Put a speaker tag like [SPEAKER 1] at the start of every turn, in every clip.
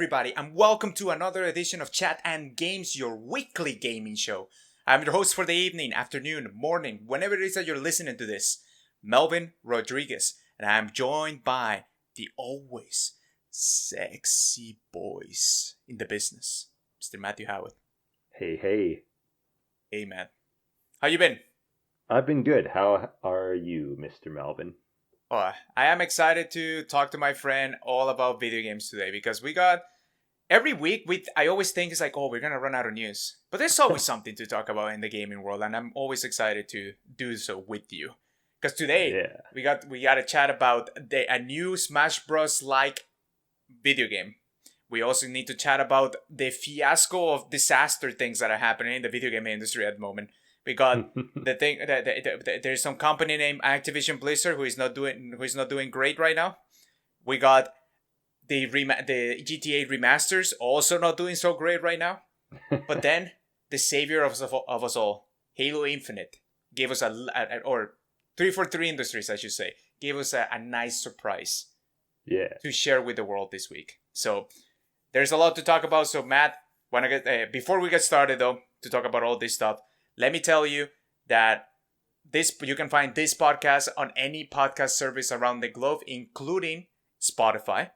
[SPEAKER 1] everybody, and welcome to another edition of Chat and Games, your weekly gaming show. I'm your host for the evening, afternoon, morning, whenever it is that you're listening to this, Melvin Rodriguez, and I'm joined by the always sexy voice in the business, Mr. Matthew Howard.
[SPEAKER 2] Hey.
[SPEAKER 1] Hey, man. How you been?
[SPEAKER 2] I've been good. How are you, Mr. Melvin?
[SPEAKER 1] Oh, I am excited to talk to my friend all about video games today because we got every week. I always think it's like, oh, we're gonna run out of news, but there's always something to talk about in the gaming world, and I'm always excited to do so with you. Because today we got to chat about a new Smash Bros. Like video game. We also need to chat about the fiasco of disaster things that are happening in the video game industry at the moment. We got the thing that there's some company named Activision Blizzard who is not doing great right now. We got the GTA remasters also not doing so great right now. But then the savior of us all, Halo Infinite, gave us or 343 Industries, I should say, gave us a nice surprise.
[SPEAKER 2] Yeah.
[SPEAKER 1] To share with the world this week. So there's a lot to talk about. So Matt, before we get started though, to talk about all this stuff. Let me tell you that you can find this podcast on any podcast service around the globe, including Spotify.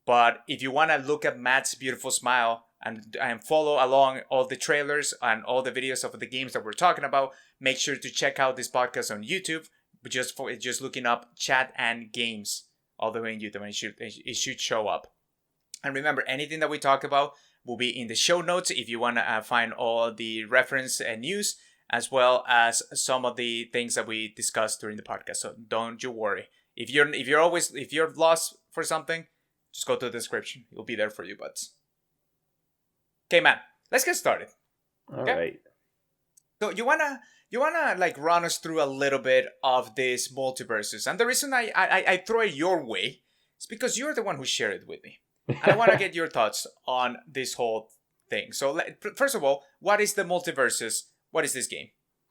[SPEAKER 1] But if you want to look at Matt's beautiful smile and follow along all the trailers and all the videos of the games that we're talking about, make sure to check out this podcast on YouTube. Just looking up Chat and Games all the way in YouTube, and it should show up. And remember, anything that we talk about will be in the show notes if you want to find all the reference and news, as well as some of the things that we discussed during the podcast. So don't you worry. If you're lost for something, just go to the description. It'll be there for you, buds. Okay, man. Let's get started.
[SPEAKER 2] All right.
[SPEAKER 1] So you wanna like run us through a little bit of this MultiVersus, and the reason I throw it your way is because you're the one who shared it with me. And I want to get your thoughts on this whole thing. So first of all, what is the MultiVersus? What is this game?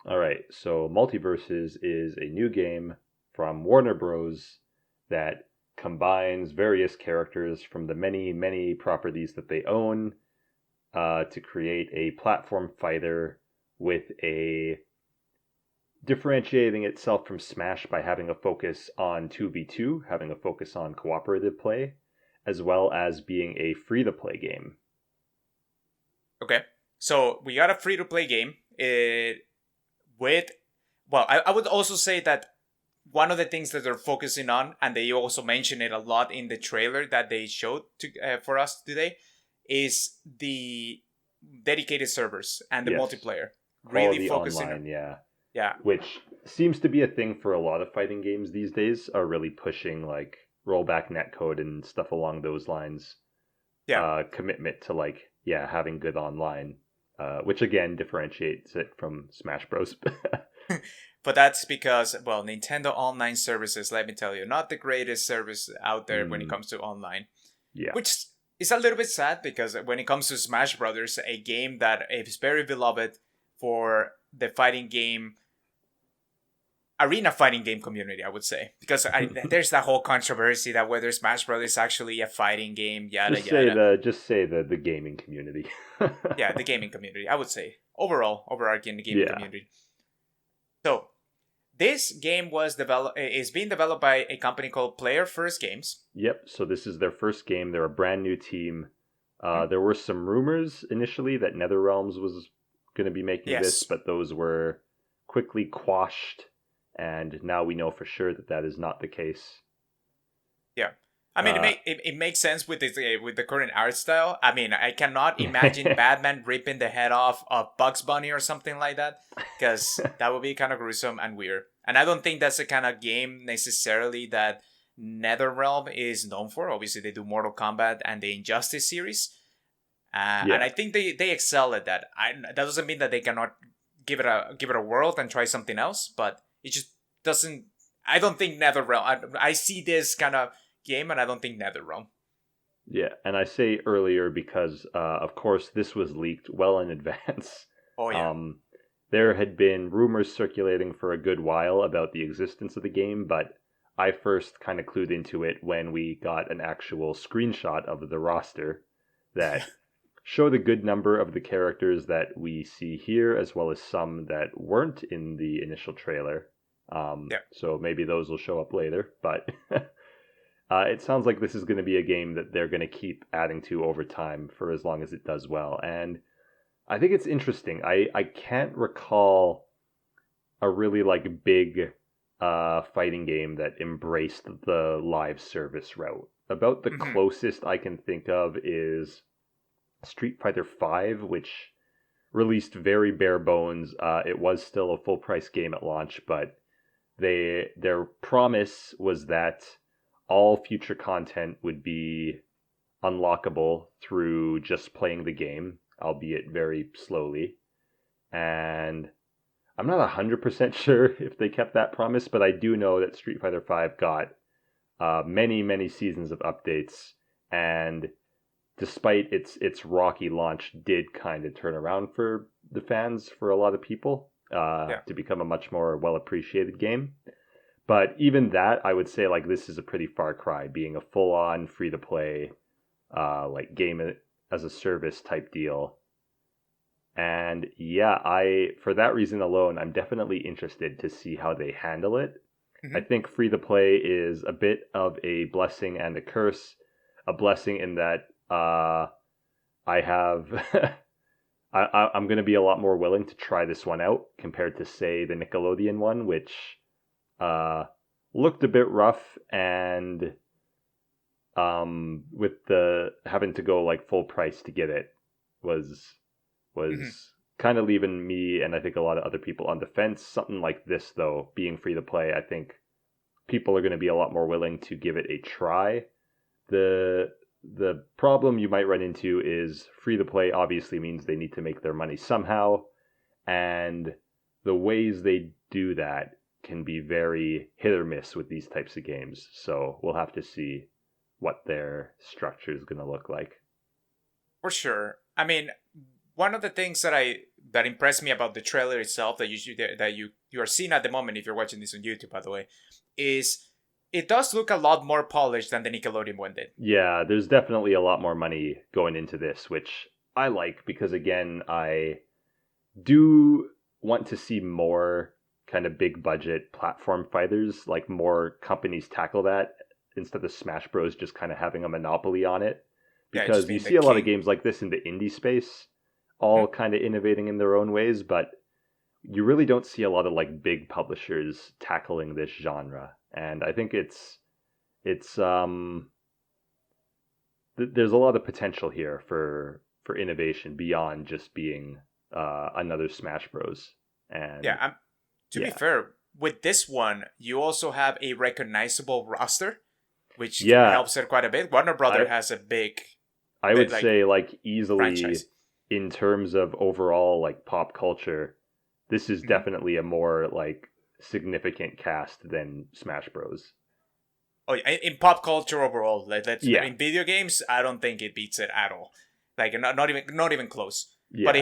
[SPEAKER 2] All right. So MultiVersus is a new game from Warner Bros. That combines various characters from the many, many properties that they own to create a platform fighter with a differentiating itself from Smash by having a focus on 2v2, having a focus on cooperative play, as well as being a free-to-play game.
[SPEAKER 1] Okay, so we got a free-to-play game. I would also say that one of the things that they're focusing on, and they also mention it a lot in the trailer that they showed for us today, is the dedicated servers and the multiplayer. Really focusing
[SPEAKER 2] online,
[SPEAKER 1] yeah.
[SPEAKER 2] Which seems to be a thing for a lot of fighting games these days, are really pushing like rollback netcode and stuff along those lines. Commitment to having good online, which again differentiates it from Smash Bros.
[SPEAKER 1] But that's because, Nintendo Online services, let me tell you, not the greatest service out there when it comes to online.
[SPEAKER 2] Yeah.
[SPEAKER 1] Which is a little bit sad because when it comes to Smash Brothers, a game that is very beloved for the arena fighting game community, I would say, because there's that whole controversy that whether Smash Bros. Is actually a fighting game, yada.
[SPEAKER 2] Just say the gaming community.
[SPEAKER 1] Yeah, the gaming community, I would say. Overarching the gaming community. So, this game is being developed by a company called Player First Games.
[SPEAKER 2] Yep, so this is their first game. They're a brand new team. There were some rumors initially that NetherRealms was going to be making this, but those were quickly quashed. And now we know for sure that is not the case. Yeah, I mean,
[SPEAKER 1] it makes sense with the current art style. I mean, I cannot imagine Batman ripping the head off of Bugs Bunny or something like that, because that would be kind of gruesome and weird. And I don't think that's the kind of game necessarily that NetherRealm is known for. Obviously, they do Mortal Kombat and the Injustice series, and I think they excel at that. That doesn't mean that they cannot give it a whirl and try something else, but it just doesn't. I don't think NetherRealm. I see this kind of game, and I don't think NetherRealm.
[SPEAKER 2] Yeah, and I say earlier because, of course, this was leaked well in advance.
[SPEAKER 1] Oh yeah.
[SPEAKER 2] There had been rumors circulating for a good while about the existence of the game, but I first kind of clued into it when we got an actual screenshot of the roster. that show the good number of the characters that we see here, as well as some that weren't in the initial trailer. So maybe those will show up later, but it sounds like this is going to be a game that they're going to keep adding to over time for as long as it does well. And I think it's interesting. I can't recall a really like big fighting game that embraced the live service route. About the closest I can think of is Street Fighter 5, which released very bare bones. It was still a full price game at launch, but their promise was that all future content would be unlockable through just playing the game, albeit very slowly. And I'm not 100% sure if they kept that promise, but I do know that Street Fighter 5 got many seasons of updates, and despite its rocky launch, did kind of turn around for the fans for a lot of people to become a much more well-appreciated game. But even that, I would say like this is a pretty far cry, being a full-on free-to-play like game as a service type deal. And yeah, for that reason alone, I'm definitely interested to see how they handle it. I think free-to-play is a bit of a blessing and a curse. A blessing in that I have I'm going to be a lot more willing to try this one out compared to, say, the Nickelodeon one, which looked a bit rough, and with the having to go like full price to get it was kind of leaving me and I think a lot of other people on the fence. Something like this, though, being free to play, I think people are going to be a lot more willing to give it a try. The problem you might run into is free to play obviously means they need to make their money somehow, and the ways they do that can be very hit or miss with these types of games. So we'll have to see what their structure is going to look like.
[SPEAKER 1] For sure. I mean, one of the things that impressed me about the trailer itself that you are seeing at the moment, if you're watching this on YouTube, by the way, is it does look a lot more polished than the Nickelodeon one did.
[SPEAKER 2] Yeah, there's definitely a lot more money going into this, which I like because, again, I do want to see more kind of big budget platform fighters, like more companies tackle that instead of Smash Bros. Just kind of having a monopoly on it. Because you see a lot of games like this in the indie space, all kind of innovating in their own ways, but you really don't see a lot of like big publishers tackling this genre. And I think there's a lot of potential here for innovation beyond just being another Smash Bros. And
[SPEAKER 1] to be fair, with this one, you also have a recognizable roster, which helps it quite a bit. Warner Bros. Has a big,
[SPEAKER 2] I would say like easily
[SPEAKER 1] franchise.
[SPEAKER 2] In terms of overall like pop culture, this is definitely a more like significant cast than Smash Bros.
[SPEAKER 1] Oh, in pop culture overall, in video games, I don't think it beats it at all. Like not even close. Yeah. But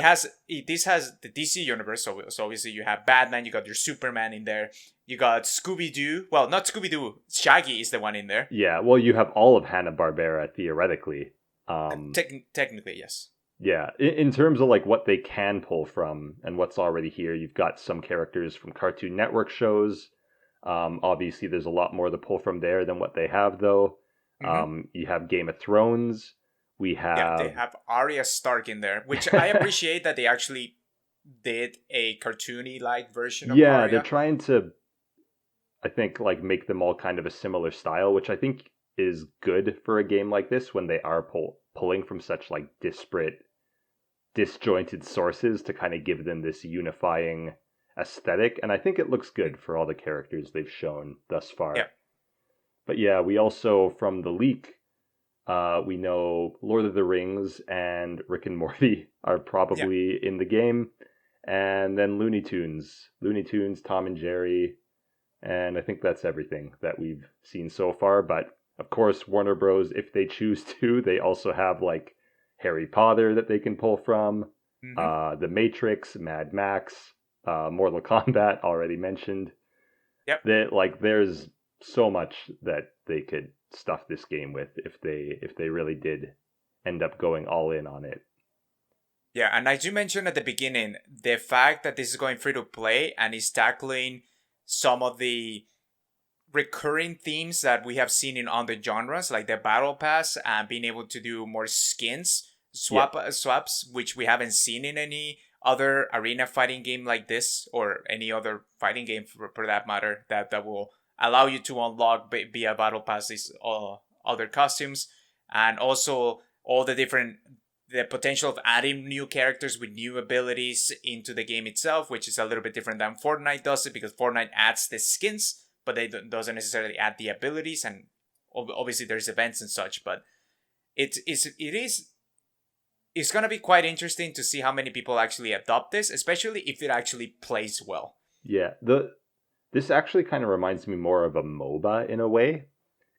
[SPEAKER 1] this has the DC universe, so obviously you have Batman, you got your Superman in there, you got Scooby-Doo. Well, not Scooby-Doo, Shaggy is the one in there.
[SPEAKER 2] Yeah, well, you have all of Hanna-Barbera theoretically.
[SPEAKER 1] Technically, yes.
[SPEAKER 2] Yeah, in terms of like what they can pull from and what's already here, you've got some characters from Cartoon Network shows. Obviously, there's a lot more to pull from there than what they have, though. You have Game of Thrones. They
[SPEAKER 1] have Arya Stark in there, which I appreciate that they actually did a cartoony-like version of Arya.
[SPEAKER 2] Yeah, they're trying to, I think, like make them all kind of a similar style, which I think is good for a game like this when they are pulling from such like disjointed sources to kind of give them this unifying aesthetic. And I think it looks good for all the characters they've shown thus far.
[SPEAKER 1] Yeah.
[SPEAKER 2] But yeah, we also, from the leak, we know Lord of the Rings and Rick and Morty are probably in the game. And then Looney Tunes, Tom and Jerry. And I think that's everything that we've seen so far. But of course, Warner Bros., if they choose to, they also have like Harry Potter that they can pull from. The Matrix, Mad Max, Mortal Kombat, already mentioned.
[SPEAKER 1] Yep.
[SPEAKER 2] There's so much that they could stuff this game with if they really did end up going all in on it.
[SPEAKER 1] Yeah, and as you mentioned at the beginning, the fact that this is going free to play and is tackling some of the recurring themes that we have seen in other genres, like the battle pass and being able to do more skins swaps, which we haven't seen in any other arena fighting game like this, or any other fighting game for that matter, that will allow you to unlock via battle pass these other costumes, and also all the potential of adding new characters with new abilities into the game itself, which is a little bit different than Fortnite does it, because Fortnite adds the skins, but they doesn't necessarily add the abilities, and obviously there's events and such. But it's going to be quite interesting to see how many people actually adopt this, especially if it actually plays well.
[SPEAKER 2] Yeah, this actually kind of reminds me more of a MOBA in a way,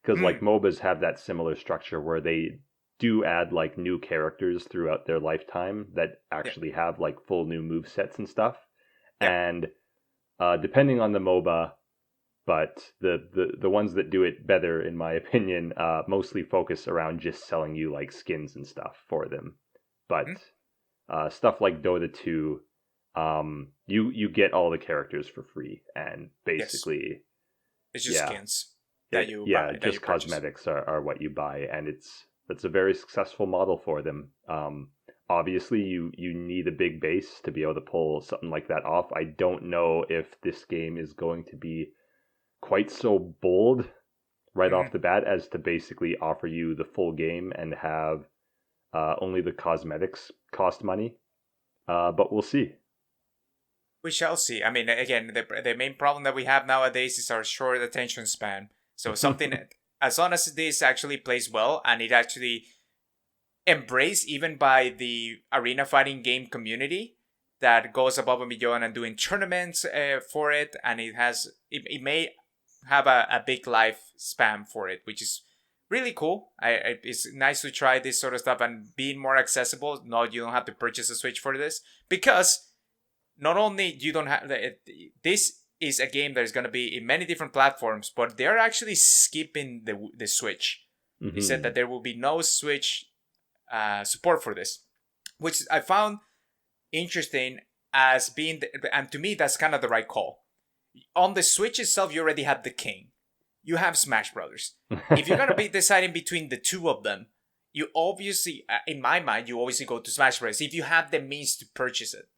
[SPEAKER 2] because like MOBAs have that similar structure where they do add like new characters throughout their lifetime that actually have like full new move sets and stuff. And depending on the MOBA, but the ones that do it better, in my opinion, mostly focus around just selling you like skins and stuff for them. But stuff like Dota 2, you get all the characters for free, and basically
[SPEAKER 1] it's just skins
[SPEAKER 2] that you buy, just cosmetics are what you buy, and that's a very successful model for them. Obviously, you need a big base to be able to pull something like that off. I don't know if this game is going to be quite so bold right off the bat as to basically offer you the full game and have only the cosmetics cost money. But we'll see.
[SPEAKER 1] We shall see. I mean, again, the main problem that we have nowadays is our short attention span. So something, as long as this actually plays well and it actually embraced even by the arena fighting game community that goes above and beyond and doing tournaments for it, and it may have a big lifespan for it, which is really cool. It's nice to try this sort of stuff and being more accessible. No, you don't have to purchase a Switch for this, because not only you don't have this is a game that is going to be in many different platforms, but they're actually skipping the Switch. They said that there will be no Switch support for this, which I found interesting as being, and to me that's kind of the right call. On the Switch itself, you already have the king. You have Smash Brothers. If you're going to be deciding between the two of them, you obviously, in my mind, you obviously go to Smash Brothers if you have the means to purchase it.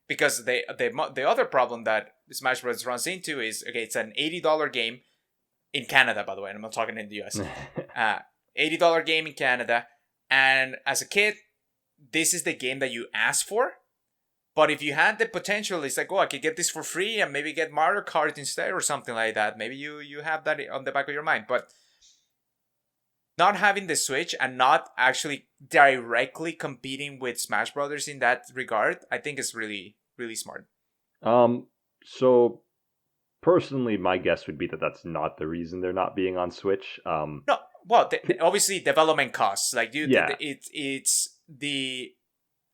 [SPEAKER 1] Because the other problem that Smash Bros. Runs into is, okay, it's an $80 game in Canada, by the way. I'm not talking in the US. $80 game in Canada. And as a kid, this is the game that you ask for. But if you had the potential, it's like, oh, I could get this for free and maybe get Mario Kart instead or something like that. Maybe you have that on the back of your mind. But not having the Switch and not actually directly competing with Smash Brothers in that regard, I think is really, really smart.
[SPEAKER 2] So personally, my guess would be that that's not the reason they're not being on Switch.
[SPEAKER 1] No, well, obviously development costs. Like it's the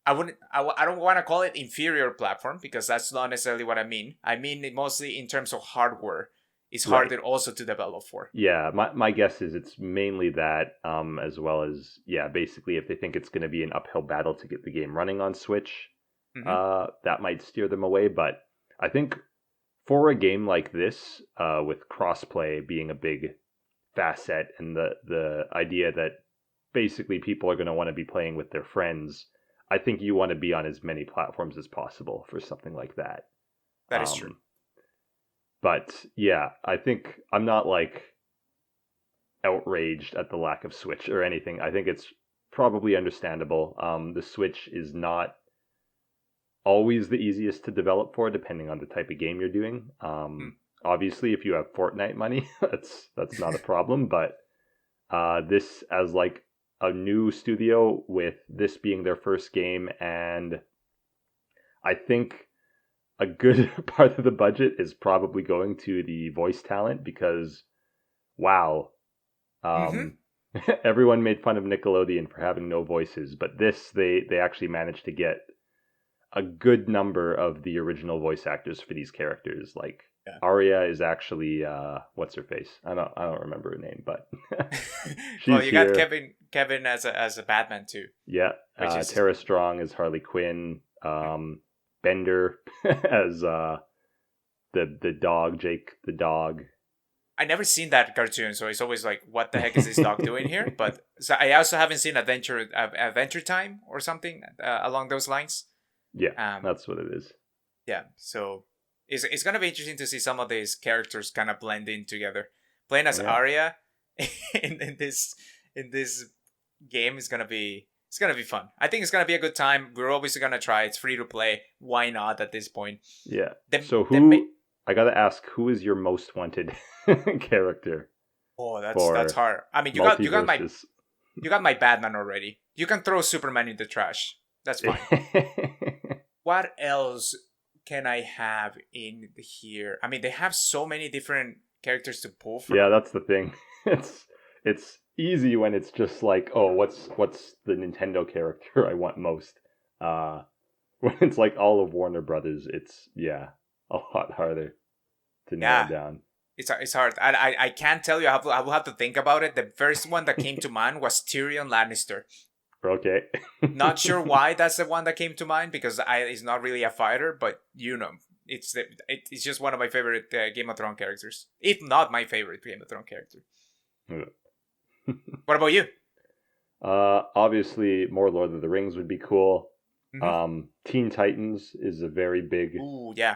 [SPEAKER 1] I don't want to call it inferior platform, because that's not necessarily what I mean. I mean it mostly in terms of hardware. It's harder also to develop for.
[SPEAKER 2] Yeah, my guess is it's mainly that, as well as, basically if they think it's going to be an uphill battle to get the game running on Switch, that might steer them away. But I think for a game like this, with crossplay being a big facet, and the idea that basically people are going to want to be playing with their friends, I think you want to be on as many platforms as possible for something like that.
[SPEAKER 1] That is true.
[SPEAKER 2] But yeah, I think I'm not like outraged at the lack of Switch or anything. I think it's probably understandable. The Switch is not always the easiest to develop for, depending on the type of game you're doing. Obviously, if you have Fortnite money, that's not a problem. But this, as like a new studio, with this being their first game, and I think a good part of the budget is probably going to the voice talent, because wow, everyone made fun of Nickelodeon for having no voices, but this, they actually managed to get a good number of the original voice actors for these characters. Like,
[SPEAKER 1] Yeah.
[SPEAKER 2] Arya is actually what's her face? I don't remember her name, but
[SPEAKER 1] Well,
[SPEAKER 2] she's
[SPEAKER 1] you got
[SPEAKER 2] here.
[SPEAKER 1] Kevin as a Batman too,
[SPEAKER 2] Yeah.
[SPEAKER 1] which is
[SPEAKER 2] Tara Strong as Harley Quinn. Bender as the dog, Jake the dog.
[SPEAKER 1] I never seen that cartoon, so it's always like, what the heck is this dog doing here? But so I also haven't seen Adventure Time or something along those lines.
[SPEAKER 2] Yeah,
[SPEAKER 1] Um,
[SPEAKER 2] that's what it is.
[SPEAKER 1] yeah, so it's gonna be interesting to see some of these characters kind of blend in together. Playing as
[SPEAKER 2] Yeah.
[SPEAKER 1] Arya in this game is gonna be fun. I think it's gonna be a good time. We're obviously gonna try. It's free to play. Why not at this point?
[SPEAKER 2] Yeah.
[SPEAKER 1] The,
[SPEAKER 2] I gotta ask, who is your most wanted character?
[SPEAKER 1] Oh, that's hard. I mean, you got my Batman already. You can throw Superman in the trash. That's fine. What else can I have in here? I mean, they have so many different characters to pull from.
[SPEAKER 2] Yeah, that's the thing. It's easy when it's just like, oh, what's the Nintendo character I want most? When it's like all of Warner Brothers, it's a lot harder to nail down.
[SPEAKER 1] It's hard. I can't tell you. I will have to think about it. The first one that came to mind was Tyrion Lannister.
[SPEAKER 2] Okay.
[SPEAKER 1] Not sure why that's the one that came to mind, because he's not really a fighter, but it's just one of my favorite Game of Thrones characters, if not my favorite Game of Thrones character. What about you?
[SPEAKER 2] Obviously, more Lord of the Rings would be cool.
[SPEAKER 1] Mm-hmm.
[SPEAKER 2] Teen Titans is a very big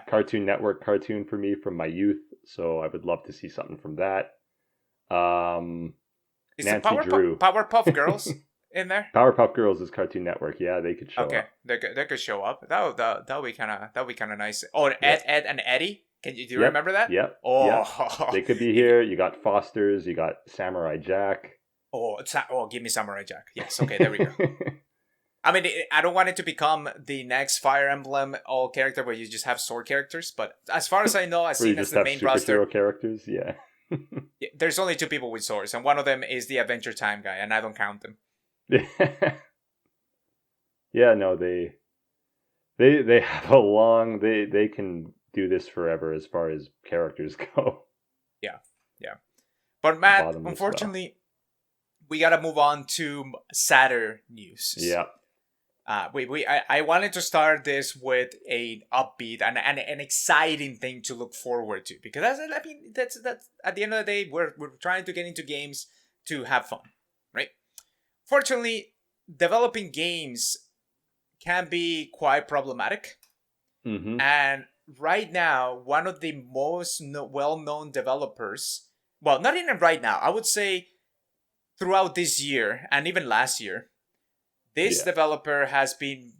[SPEAKER 2] Cartoon Network cartoon for me from my youth, so I would love to see something from that.
[SPEAKER 1] Is
[SPEAKER 2] Nancy
[SPEAKER 1] the
[SPEAKER 2] Drew.
[SPEAKER 1] Powerpuff Girls in there?
[SPEAKER 2] Powerpuff Girls is Cartoon Network. Yeah, they could show up.
[SPEAKER 1] Okay, they could show up. That would be kind of nice. Oh, and Ed and Eddie. Do you remember that?
[SPEAKER 2] Yep.
[SPEAKER 1] Oh,
[SPEAKER 2] yep. They could be here. You got Foster's. You got Samurai Jack.
[SPEAKER 1] Give me Samurai Jack. Yes. Okay, there we go. I mean, I don't want it to become the next Fire Emblem all character where you just have sword characters, but as far as I know, I've seen as the main roster
[SPEAKER 2] characters. Yeah.
[SPEAKER 1] There's only 2 people with swords, and one of them is the Adventure Time guy, and I don't count them.
[SPEAKER 2] Yeah, no, they have a long. They can do this forever as far as characters go.
[SPEAKER 1] Yeah. But Matt, unfortunately, we gotta move on to sadder news.
[SPEAKER 2] Yeah.
[SPEAKER 1] I wanted to start this with an upbeat and an exciting thing to look forward to, because that's at the end of the day, we're trying to get into games to have fun, right? Fortunately, developing games can be quite problematic.
[SPEAKER 2] Mm-hmm.
[SPEAKER 1] And right now, one of the most well-known developers, well, not even right now, I would say throughout this year and even last year, this developer has been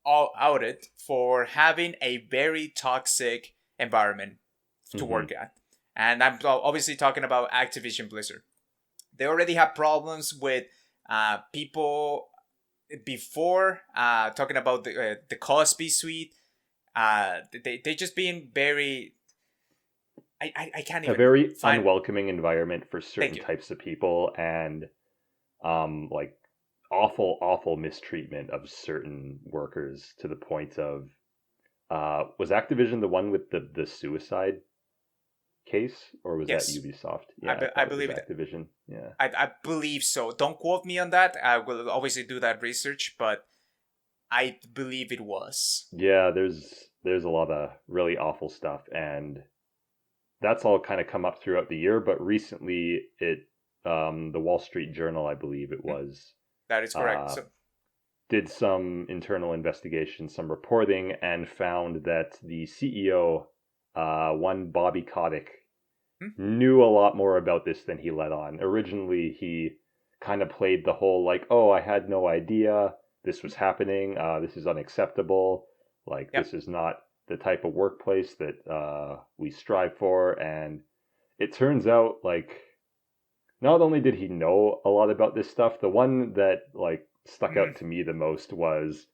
[SPEAKER 1] outed for having a very toxic environment to work at. And I'm obviously talking about Activision Blizzard. They already have problems with people before, talking about the Cosby suite. They just being very... I can't even...
[SPEAKER 2] A very unwelcoming environment for certain types of people, and like awful mistreatment of certain workers, to the point of was Activision the one with the suicide case, or was that Ubisoft?
[SPEAKER 1] Yeah, I believe it.
[SPEAKER 2] Activision. Yeah,
[SPEAKER 1] I believe so. Don't quote me on that. I will obviously do that research, but I believe it was.
[SPEAKER 2] Yeah, there's a lot of really awful stuff, and that's all kind of come up throughout the year. But recently, the Wall Street Journal, I believe it was.
[SPEAKER 1] That is correct.
[SPEAKER 2] Did some internal investigation, some reporting, and found that the CEO, one Bobby Kotick, knew a lot more about this than he let on. Originally, he kind of played the whole like, "Oh, I had no idea this was happening. This is unacceptable. Like, this is not the type of workplace that we strive for." And it turns out, like, not only did he know a lot about this stuff, the one that like stuck out to me the most was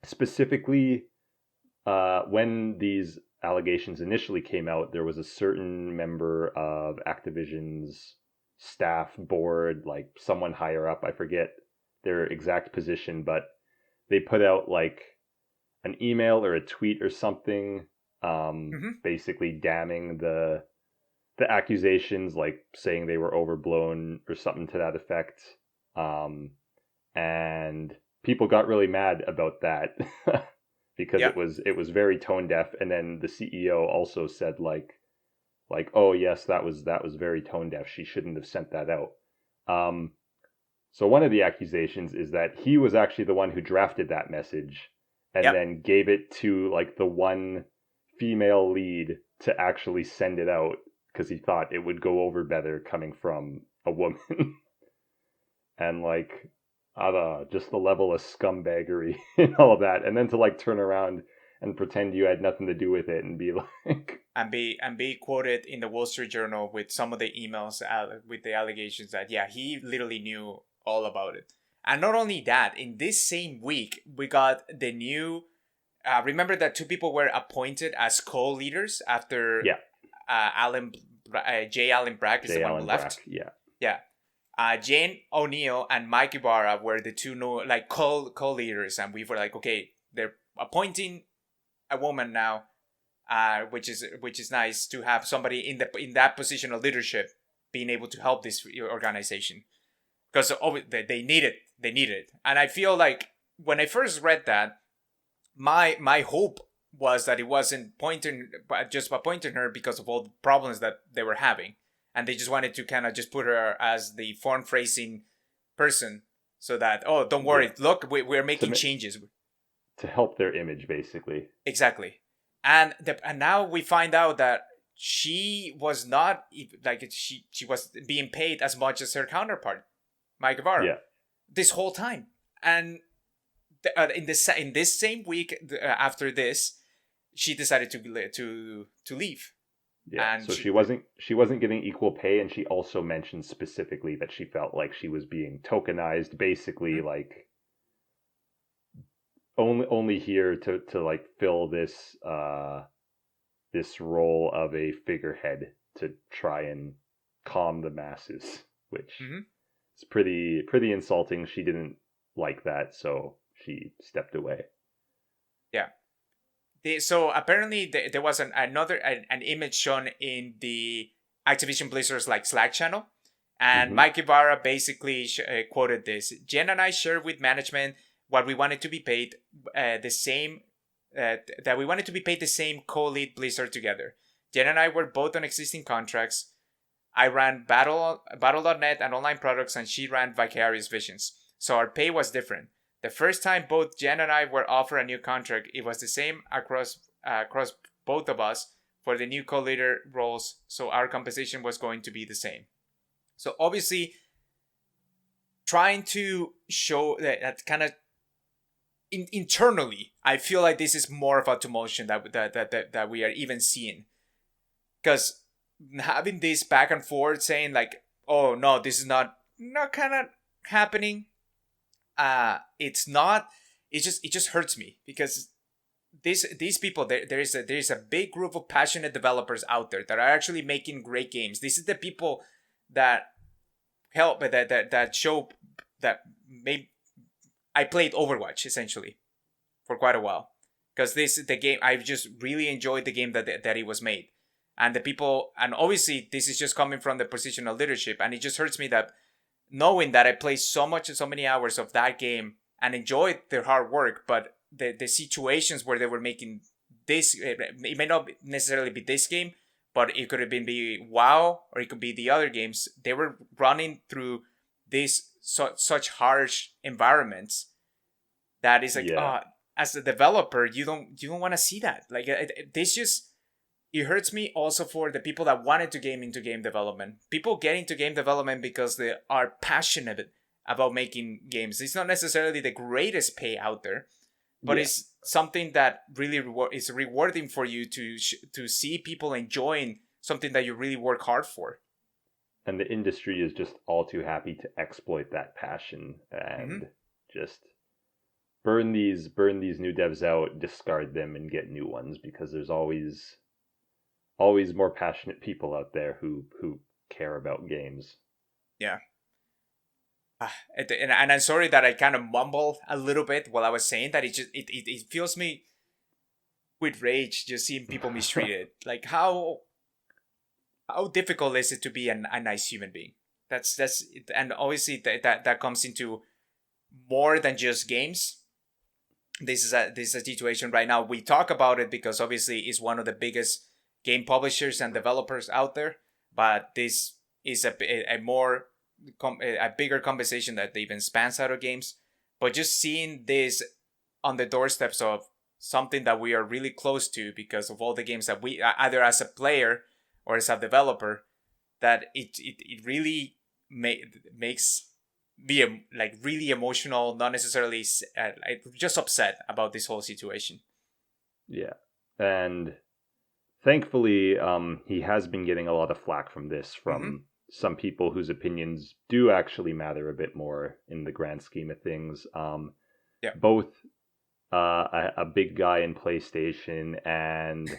[SPEAKER 2] specifically when these allegations initially came out, there was a certain member of Activision's staff board, like someone higher up, I forget their exact position, but they put out like an email or a tweet or something basically damning the accusations, like saying they were overblown or something to that effect. And people got really mad about that because
[SPEAKER 1] Yep.
[SPEAKER 2] it was very tone deaf. And then the CEO also said oh yes, that was very tone deaf. She shouldn't have sent that out. So one of the accusations is that he was actually the one who drafted that message and
[SPEAKER 1] Yep.
[SPEAKER 2] then gave it to like the one female lead to actually send it out because he thought it would go over better coming from a woman. And like just the level of scumbaggery and all of that, and then to like turn around and pretend you had nothing to do with it and be like
[SPEAKER 1] and be quoted in the Wall Street Journal with some of the emails with the allegations that he literally knew all about it. And not only that, in this same week we got the new remember that two people were appointed as co-leaders after
[SPEAKER 2] yeah
[SPEAKER 1] J. Allen Brack is
[SPEAKER 2] J.
[SPEAKER 1] the one
[SPEAKER 2] Allen
[SPEAKER 1] who left.
[SPEAKER 2] Brack,
[SPEAKER 1] Yeah. Jane O'Neill and Mike Ibarra were the two new like co-leaders, and we were like, okay, they're appointing a woman now, which is nice to have somebody in that position of leadership being able to help this organization, because they need it. And I feel like when I first read that, my hope was that it wasn't just appointing her because of all the problems that they were having, and they just wanted to kind of just put her as the front-facing person, so that don't worry, look, we're making changes
[SPEAKER 2] to help their image, basically.
[SPEAKER 1] Exactly. And now we find out that she was not like she was being paid as much as her counterpart, Mike Ibarra, this whole time. And in this same week after this, she decided to leave.
[SPEAKER 2] Yeah,
[SPEAKER 1] and
[SPEAKER 2] so she wasn't getting equal pay, and she also mentioned specifically that she felt like she was being tokenized, basically like only here to like fill this this role of a figurehead to try and calm the masses, which is pretty insulting. She didn't like that, so she stepped away.
[SPEAKER 1] Yeah. So apparently there was an image shown in the Activision Blizzard's like Slack channel, and Mike Ibarra basically quoted this: "Jen and I shared with management what we wanted to be paid, the same that we wanted to be paid the same co-lead Blizzard together. Jen and I were both on existing contracts. I ran Battle.net and online products, and she ran Vicarious Visions. So our pay was different. The first time both Jen and I were offered a new contract, it was the same across both of us for the new co-leader roles, so our compensation was going to be the same." So obviously, trying to show that kind of internally, I feel like this is more of a motion that we are even seeing, because having this back and forth saying like, "Oh no, this is not kind of happening." It's not. It just hurts me, because these people, there is a big group of passionate developers out there that are actually making great games. This is the people that help that show that made. I played Overwatch essentially for quite a while, because the game, I just really enjoyed the game that it was made, and the people, and obviously this is just coming from the position of leadership, and it just hurts me that knowing that I played so many hours of that game and enjoyed their hard work, but the situations where they were making this, it may not necessarily be this game, but it could have been WoW, or it could be the other games. They were running through these such harsh environments that is like, as a developer, you don't want to see that. Like this just. It hurts me also for the people that wanted to get into game development. People get into game development because they are passionate about making games. It's not necessarily the greatest pay out there, but it's something that really is rewarding for you to see people enjoying something that you really work hard for.
[SPEAKER 2] And the industry is just all too happy to exploit that passion and just burn these new devs out, discard them, and get new ones, because there's always more passionate people out there who care about games.
[SPEAKER 1] Yeah. And I'm sorry that I kind of mumbled a little bit while I was saying that. It feels me with rage just seeing people mistreated. Like how difficult is it to be a nice human being? That's and obviously that comes into more than just games. This is a situation right now. We talk about it because obviously it's one of the biggest game publishers and developers out there, but this is a bigger conversation that even spans out of games. But just seeing this on the doorsteps of something that we are really close to because of all the games that we either as a player or as a developer, that it really makes me like really emotional, not necessarily just upset about this whole situation.
[SPEAKER 2] Yeah, and thankfully, he has been getting a lot of flack from this from some people whose opinions do actually matter a bit more in the grand scheme of things. Both a big guy in PlayStation and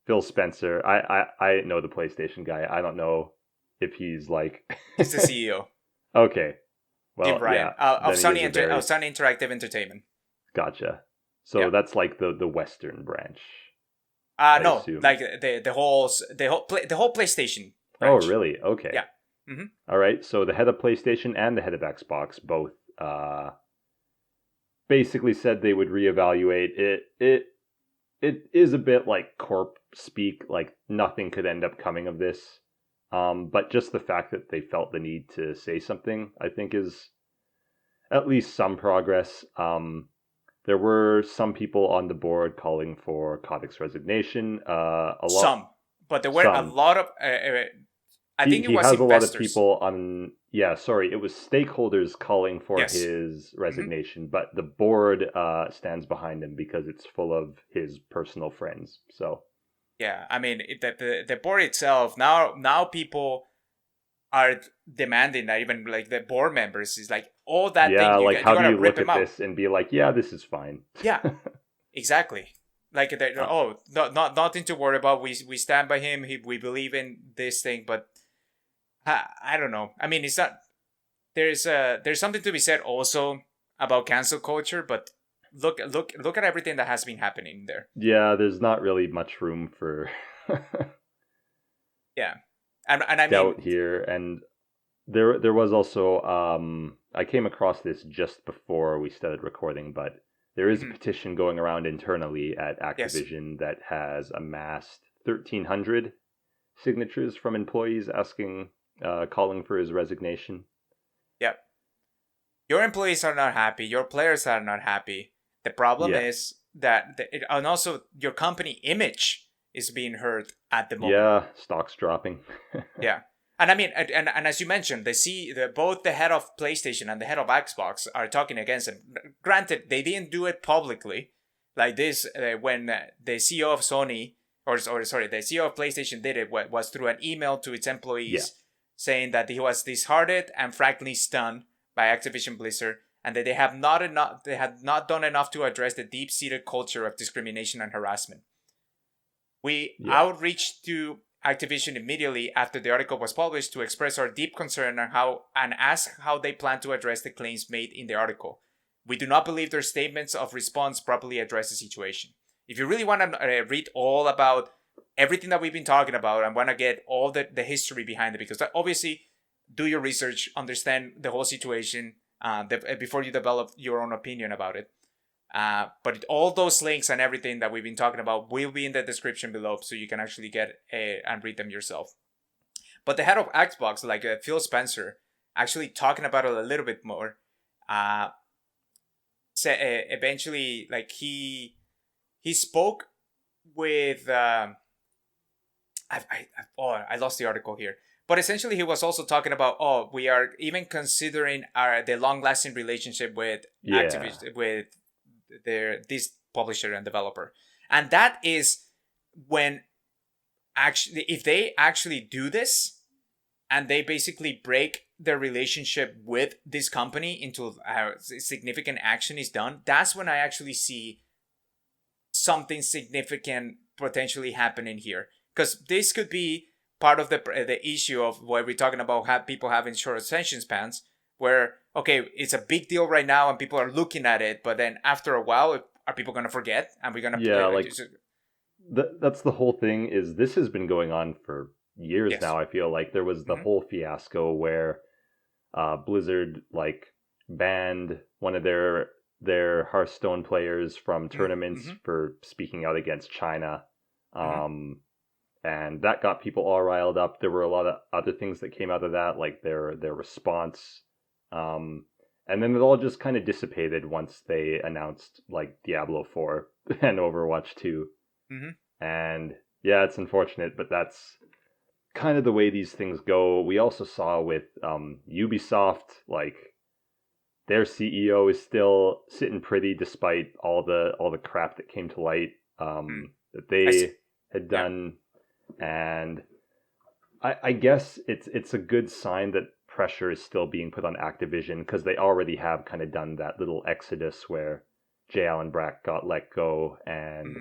[SPEAKER 2] Phil Spencer. I know the PlayStation guy. I don't know if he's like...
[SPEAKER 1] He's the CEO.
[SPEAKER 2] Okay.
[SPEAKER 1] Well, Jim Ryan, of Sony Interactive Entertainment.
[SPEAKER 2] Gotcha. So that's like the Western branch.
[SPEAKER 1] No, assume. Like the whole PlayStation branch.
[SPEAKER 2] Oh, really? Okay.
[SPEAKER 1] Yeah.
[SPEAKER 2] All right. So the head of PlayStation and the head of Xbox both basically said they would reevaluate it. It is a bit like corp speak, like nothing could end up coming of this. But just the fact that they felt the need to say something, I think, is at least some progress. There were some people on the board calling for Kotick's resignation.
[SPEAKER 1] But there were a lot of. I think it was
[SPEAKER 2] has
[SPEAKER 1] investors.
[SPEAKER 2] A lot of people on. Yeah, sorry, it was stakeholders calling for his resignation, but the board stands behind him because it's full of his personal friends. So.
[SPEAKER 1] Yeah, I mean the board itself now people are demanding that even like the board members is like all that thing.
[SPEAKER 2] Yeah, like how do you look at
[SPEAKER 1] this
[SPEAKER 2] this and be like, yeah, this is fine.
[SPEAKER 1] Yeah, exactly. Like nothing to worry about. We stand by him. We believe in this thing, but I don't know. I mean, it's not. There's something to be said also about cancel culture, but. Look at everything that has been happening there.
[SPEAKER 2] Yeah, there's not really much room for
[SPEAKER 1] yeah. And I
[SPEAKER 2] doubt
[SPEAKER 1] mean
[SPEAKER 2] here. And there was also I came across this just before we started recording, but there is a petition going around internally at Activision that has amassed 1,300 signatures from employees asking calling for his resignation.
[SPEAKER 1] Yep. Your employees are not happy, your players are not happy. The problem is that, and also your company image is being hurt at the moment.
[SPEAKER 2] Yeah, stock's dropping.
[SPEAKER 1] Yeah, and I mean, and as you mentioned, both the head of PlayStation and the head of Xbox are talking against him. Granted, they didn't do it publicly, like this when the CEO of Sony, or sorry, the CEO of PlayStation did it was through an email to its employees saying that he was disheartened and frankly stunned by Activision Blizzard. And that they had not done enough to address the deep-seated culture of discrimination and harassment. We outreached to Activision immediately after the article was published to express our deep concern and ask how they plan to address the claims made in the article. We do not believe their statements of response properly address the situation. If you really want to read all about everything that we've been talking about and want to get all the history behind it, because obviously do your research, understand the whole situation, before you develop your own opinion about it. But all those links and everything that we've been talking about will be in the description below, so you can actually get and read them yourself. But the head of Xbox, like Phil Spencer, actually talking about it a little bit more, eventually, like he spoke with I lost the article here. But essentially, he was also talking about, we are even considering the long-lasting relationship with Activision, with this publisher and developer. And that is when, actually, if they actually do this, and they basically break their relationship with this company into significant action is done, that's when I actually see something significant potentially happening here. Because this could be part of the issue of where we're talking about people having short attention spans, where, okay, it's a big deal right now and people are looking at it, but then after a while, are people going to forget? And we're going to
[SPEAKER 2] Yeah,
[SPEAKER 1] play?
[SPEAKER 2] like that's the whole thing. Is this has been going on for years
[SPEAKER 1] Yes.
[SPEAKER 2] now. I feel like there was the whole fiasco where Blizzard like banned one of their Hearthstone players from tournaments for speaking out against China. And that got people all riled up. There were a lot of other things that came out of that, like their response. And then it all just kind of dissipated once they announced like Diablo 4 and Overwatch 2. And yeah, it's unfortunate, but that's kind of the way these things go. We also saw with Ubisoft, like their CEO is still sitting pretty despite all the crap that came to light that they had done. And I guess it's a good sign that pressure is still being put on Activision, because they already have kind of done that little exodus where J. Allen Brack got let go, and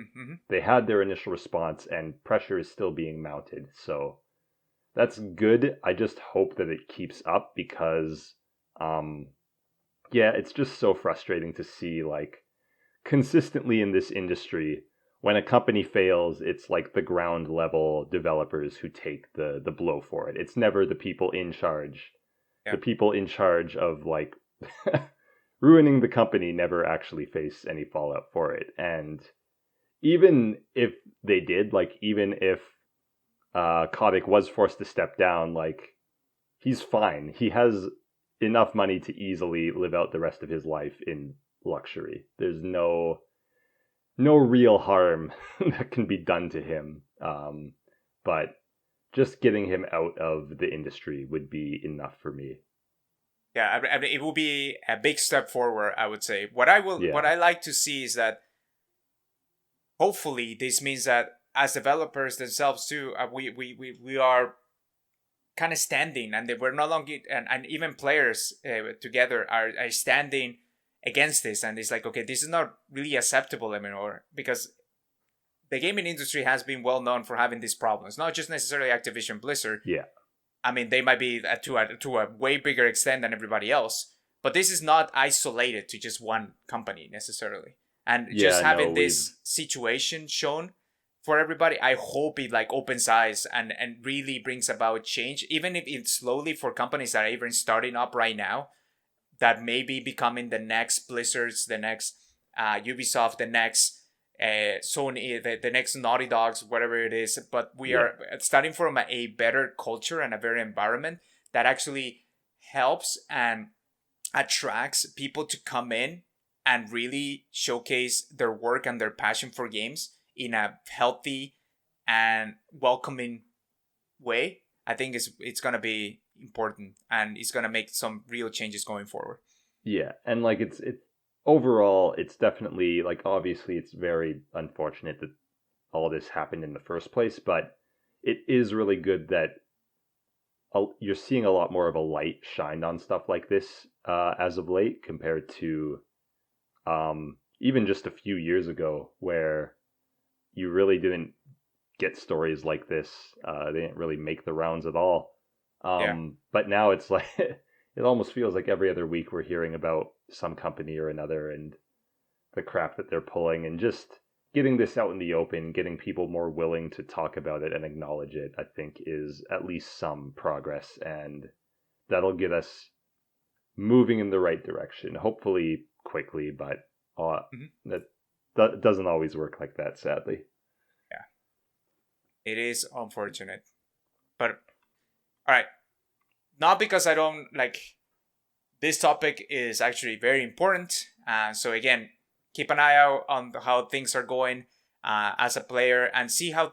[SPEAKER 2] they had their initial response, and pressure is still being mounted. So that's good. I just hope that it keeps up, because it's just so frustrating to see, like, consistently in this industry, when a company fails, it's like the ground level developers who take the blow for it. It's never the people in charge. The people in charge of like ruining the company never actually face any fallout for it. And even if they did, like even if Kotick was forced to step down, like he's fine. He has enough money to easily live out the rest of his life in luxury. There's no real harm that can be done to him. But just getting him out of the industry would be enough for me.
[SPEAKER 1] Yeah, I mean, it will be a big step forward, I would say. What I like to see is that hopefully this means that as developers themselves too, we are kind of standing, and we're no longer, and even players together are standing against this, and it's like, okay, this is not really acceptable anymore, because the gaming industry has been well known for having these problems, not just necessarily Activision Blizzard.
[SPEAKER 2] Yeah,
[SPEAKER 1] I mean, they might be to a way bigger extent than everybody else, but this is not isolated to just one company necessarily. And just having this situation shown for everybody, I hope it like opens eyes and really brings about change, even if it's slowly for companies that are even starting up right now, that may be becoming the next Blizzards, the next Ubisoft, the next Sony, the next Naughty Dogs, whatever it is. But we are starting from a better culture and a better environment that actually helps and attracts people to come in and really showcase their work and their passion for games in a healthy and welcoming way. I think it's going to be important, and it's going to make some real changes going forward.
[SPEAKER 2] Yeah, and like it's overall, it's definitely, like, obviously it's very unfortunate that all this happened in the first place, but it is really good that you're seeing a lot more of a light shined on stuff like this as of late, compared to even just a few years ago, where you really didn't get stories like this. They didn't really make the rounds at all. But now it's like it almost feels like every other week we're hearing about some company or another and the crap that they're pulling, and just getting this out in the open, getting people more willing to talk about it and acknowledge it, I think is at least some progress, and that'll get us moving in the right direction, hopefully quickly, but that doesn't always work like that, sadly.
[SPEAKER 1] Yeah. It is unfortunate. But all right, not because I don't like this topic is actually very important. So again, keep an eye out on how things are going as a player, and see how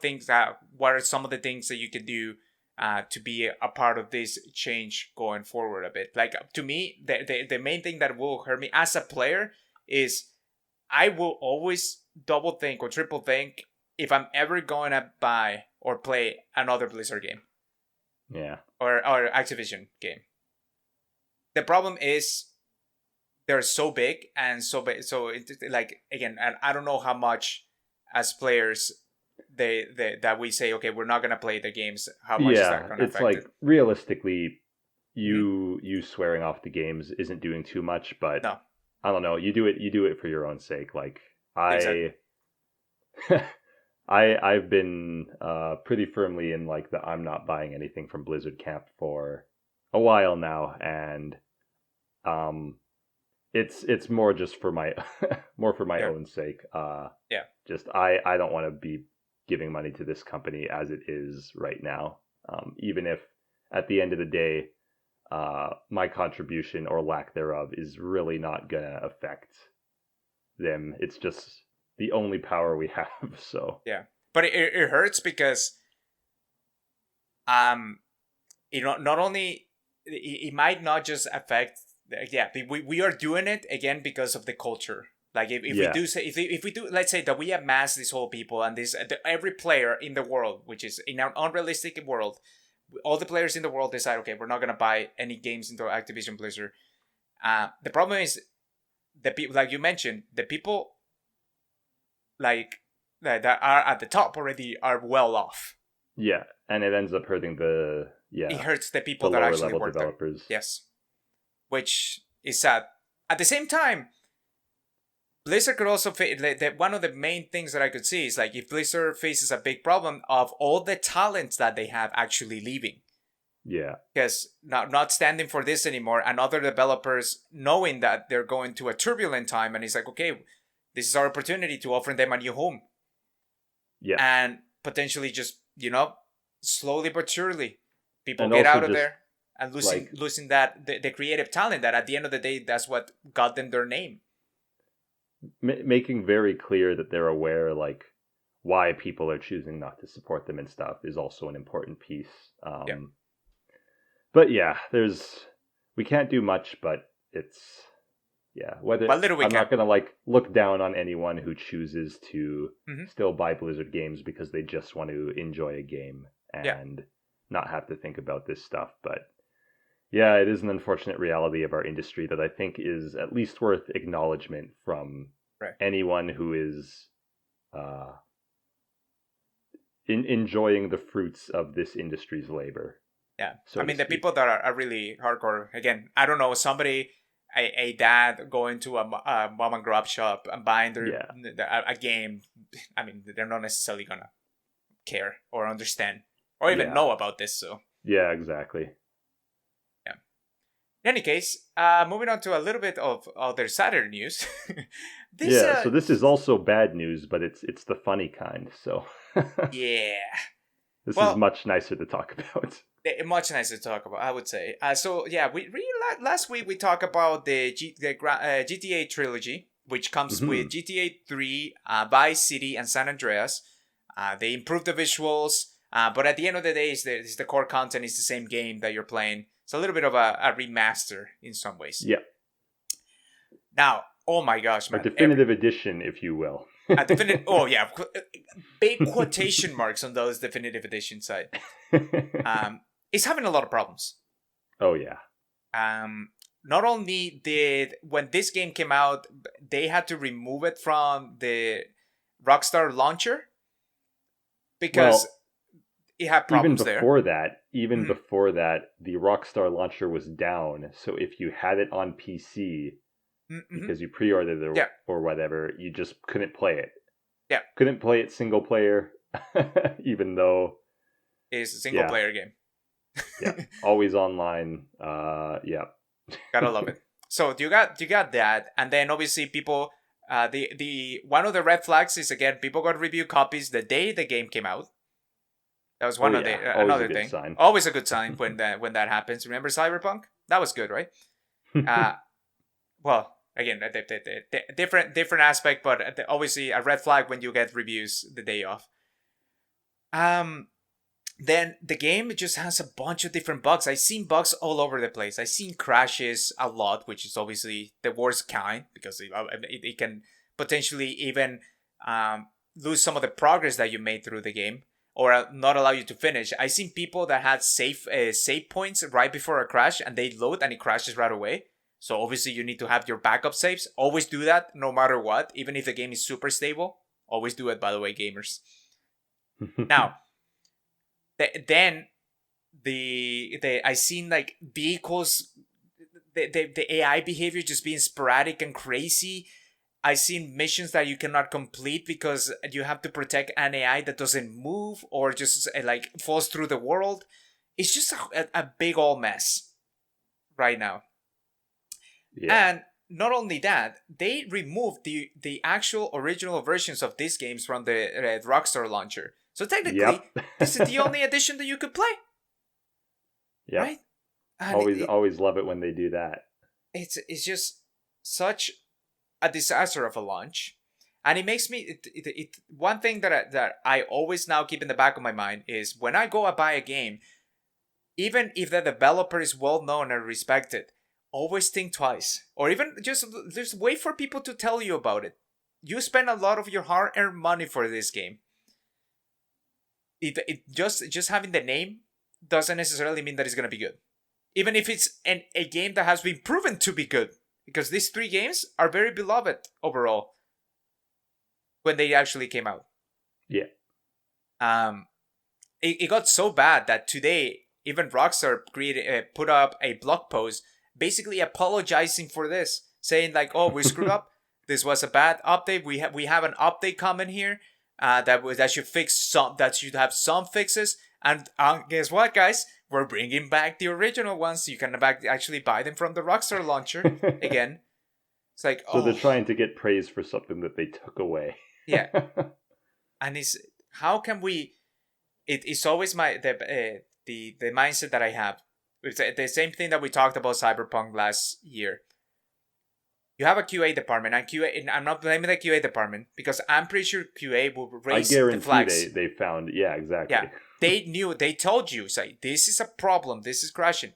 [SPEAKER 1] what are some of the things that you can do to be a part of this change going forward a bit. Like, to me, the main thing that will hurt me as a player is I will always double think or triple think if I'm ever going to buy or play another Blizzard game.
[SPEAKER 2] Yeah.
[SPEAKER 1] Or Activision game. The problem is they're so big and so big. So like, again, and I don't know how much as players that we say, okay, we're not gonna play the games. How much is that gonna affect
[SPEAKER 2] it's like
[SPEAKER 1] it?
[SPEAKER 2] realistically, you swearing off the games isn't doing too much, but
[SPEAKER 1] No.
[SPEAKER 2] I don't know. You do it for your own sake. Like, I I've been pretty firmly in like the I'm not buying anything from Blizzard camp for a while now, and um it's more just for my more for my
[SPEAKER 1] Yeah.
[SPEAKER 2] own sake.
[SPEAKER 1] Yeah.
[SPEAKER 2] Just I don't want to be giving money to this company as it is right now. Even if at the end of the day, my contribution or lack thereof is really not gonna affect them. It's just the only power we have. So
[SPEAKER 1] Yeah. But it hurts because um not only it might not just affect, yeah, we are doing it again because of the culture. Like if we
[SPEAKER 2] yeah,
[SPEAKER 1] do say if we do, let's say that we amass these whole people and this every player in the world, which is in an unrealistic world, all the players in the world decide, okay, we're not gonna buy any games into Activision Blizzard. The problem is the people, like you mentioned, the people like that are at the top already are well off.
[SPEAKER 2] yeah, and it ends up hurting
[SPEAKER 1] It hurts the
[SPEAKER 2] the
[SPEAKER 1] people that
[SPEAKER 2] lower
[SPEAKER 1] actually
[SPEAKER 2] level
[SPEAKER 1] work there.
[SPEAKER 2] developers.
[SPEAKER 1] Yes, which is sad. At the same time, Blizzard could also one of the main things that I could see is like if Blizzard faces a big problem of all the talents that they have actually leaving.
[SPEAKER 2] Yeah,
[SPEAKER 1] Because not standing for this anymore, and other developers knowing that they're going to a turbulent time, and it's like, okay, this is our opportunity to offer them a new home.
[SPEAKER 2] yeah,
[SPEAKER 1] And potentially just, slowly but surely, people
[SPEAKER 2] and
[SPEAKER 1] get
[SPEAKER 2] also
[SPEAKER 1] out of
[SPEAKER 2] just
[SPEAKER 1] there and
[SPEAKER 2] like
[SPEAKER 1] losing that the creative talent that at the end of the day, that's what got them their name.
[SPEAKER 2] making very clear that they're aware like why people are choosing not to support them and stuff is also an important piece.
[SPEAKER 1] Yeah.
[SPEAKER 2] But yeah, we can't do much, but it's whether
[SPEAKER 1] What little we
[SPEAKER 2] I'm
[SPEAKER 1] can.
[SPEAKER 2] not gonna like look down on anyone who chooses to
[SPEAKER 1] Mhm.
[SPEAKER 2] still buy Blizzard games because they just want to enjoy a game
[SPEAKER 1] Yeah.
[SPEAKER 2] and not have to think about this stuff. But yeah, it is an unfortunate reality of our industry that I think is at least worth acknowledgement from
[SPEAKER 1] Right.
[SPEAKER 2] anyone who is enjoying the fruits of this industry's labor.
[SPEAKER 1] Yeah.
[SPEAKER 2] So
[SPEAKER 1] I
[SPEAKER 2] to
[SPEAKER 1] mean, the
[SPEAKER 2] speak.
[SPEAKER 1] people that are really hardcore, again, I don't know, somebody, a dad going to a mom and grab shop and buying a game. I mean, they're not necessarily going to care or understand or even know about this. So,
[SPEAKER 2] yeah, exactly.
[SPEAKER 1] yeah. In any case, moving on to a little bit of other sadder news.
[SPEAKER 2] So this is also bad news, but it's the funny kind. So
[SPEAKER 1] yeah.
[SPEAKER 2] this is much nicer to talk about.
[SPEAKER 1] Much nicer to talk about, I would say. So yeah, we really last week we talked about the GTA trilogy, which comes with GTA 3, Vice City, and San Andreas. They improved the visuals, but at the end of the day, the core content is the same game that you're playing. It's a little bit of a remaster in some ways.
[SPEAKER 2] Yeah.
[SPEAKER 1] Now, oh my gosh, man!
[SPEAKER 2] A definitive edition, if you will.
[SPEAKER 1] A definitive. Oh yeah, big quotation marks on those definitive edition side. It's having a lot of problems.
[SPEAKER 2] Oh yeah.
[SPEAKER 1] Not only did when this game came out, they had to remove it from the Rockstar launcher because it had problems there.
[SPEAKER 2] Even before that, the Rockstar launcher was down. So if you had it on PC because you pre-ordered it or whatever, you just couldn't play it.
[SPEAKER 1] Yeah.
[SPEAKER 2] Couldn't play it single player, even though
[SPEAKER 1] it's a single player game.
[SPEAKER 2] Yeah. Always online. Yeah.
[SPEAKER 1] Gotta love it. So you got that, and then obviously people the one of the red flags is again people got review copies the day the game came out. That was one of the another thing. Sign. Always a good sign when that happens. Remember Cyberpunk? That was good, right? Well, again, the different aspect, but obviously a red flag when you get reviews the day off. Then the game just has a bunch of different bugs. I've seen bugs all over the place. I've seen crashes a lot, which is obviously the worst kind because it can potentially even lose some of the progress that you made through the game or not allow you to finish. I've seen people that had save points right before a crash and they load and it crashes right away. So obviously you need to have your backup saves. Always do that no matter what, even if the game is super stable. Always do it, by the way, gamers. Now, then I seen like vehicles, the AI behavior just being sporadic and crazy. I've seen missions that you cannot complete because you have to protect an AI that doesn't move or just like falls through the world. It's just a big old mess right now.
[SPEAKER 2] Yeah.
[SPEAKER 1] And not only that, they removed the actual original versions of these games from the Rockstar launcher. So technically, this is the only edition that you could play.
[SPEAKER 2] Yeah.
[SPEAKER 1] Right? And
[SPEAKER 2] always love it when they do that.
[SPEAKER 1] It's just such a disaster of a launch. And it makes me one thing that I always now keep in the back of my mind is when I go and buy a game, even if the developer is well known and respected, always think twice, or even just wait for people to tell you about it. You spend a lot of your hard-earned money for this game. It just having the name doesn't necessarily mean that it's gonna be good, even if it's a game that has been proven to be good. Because these 3 games are very beloved overall when they actually came out.
[SPEAKER 2] Yeah.
[SPEAKER 1] It got so bad that today even Rockstar put up a blog post basically apologizing for this, saying like, "Oh, we screwed up. This was a bad update. We have an update coming here that should have some fixes. And guess what, guys? We're bringing back the original ones. You can actually buy them from the Rockstar launcher again." It's like,
[SPEAKER 2] so they're trying to get praise for something that they took away.
[SPEAKER 1] Yeah, and how can we? It's always the mindset that I have. It's the same thing that we talked about Cyberpunk last year. You have a QA department, and I'm not blaming the QA department because I'm pretty sure QA will raise the flags.
[SPEAKER 2] I guarantee they found, yeah, exactly.
[SPEAKER 1] Yeah, they told you, say, this is a problem, this is crashing.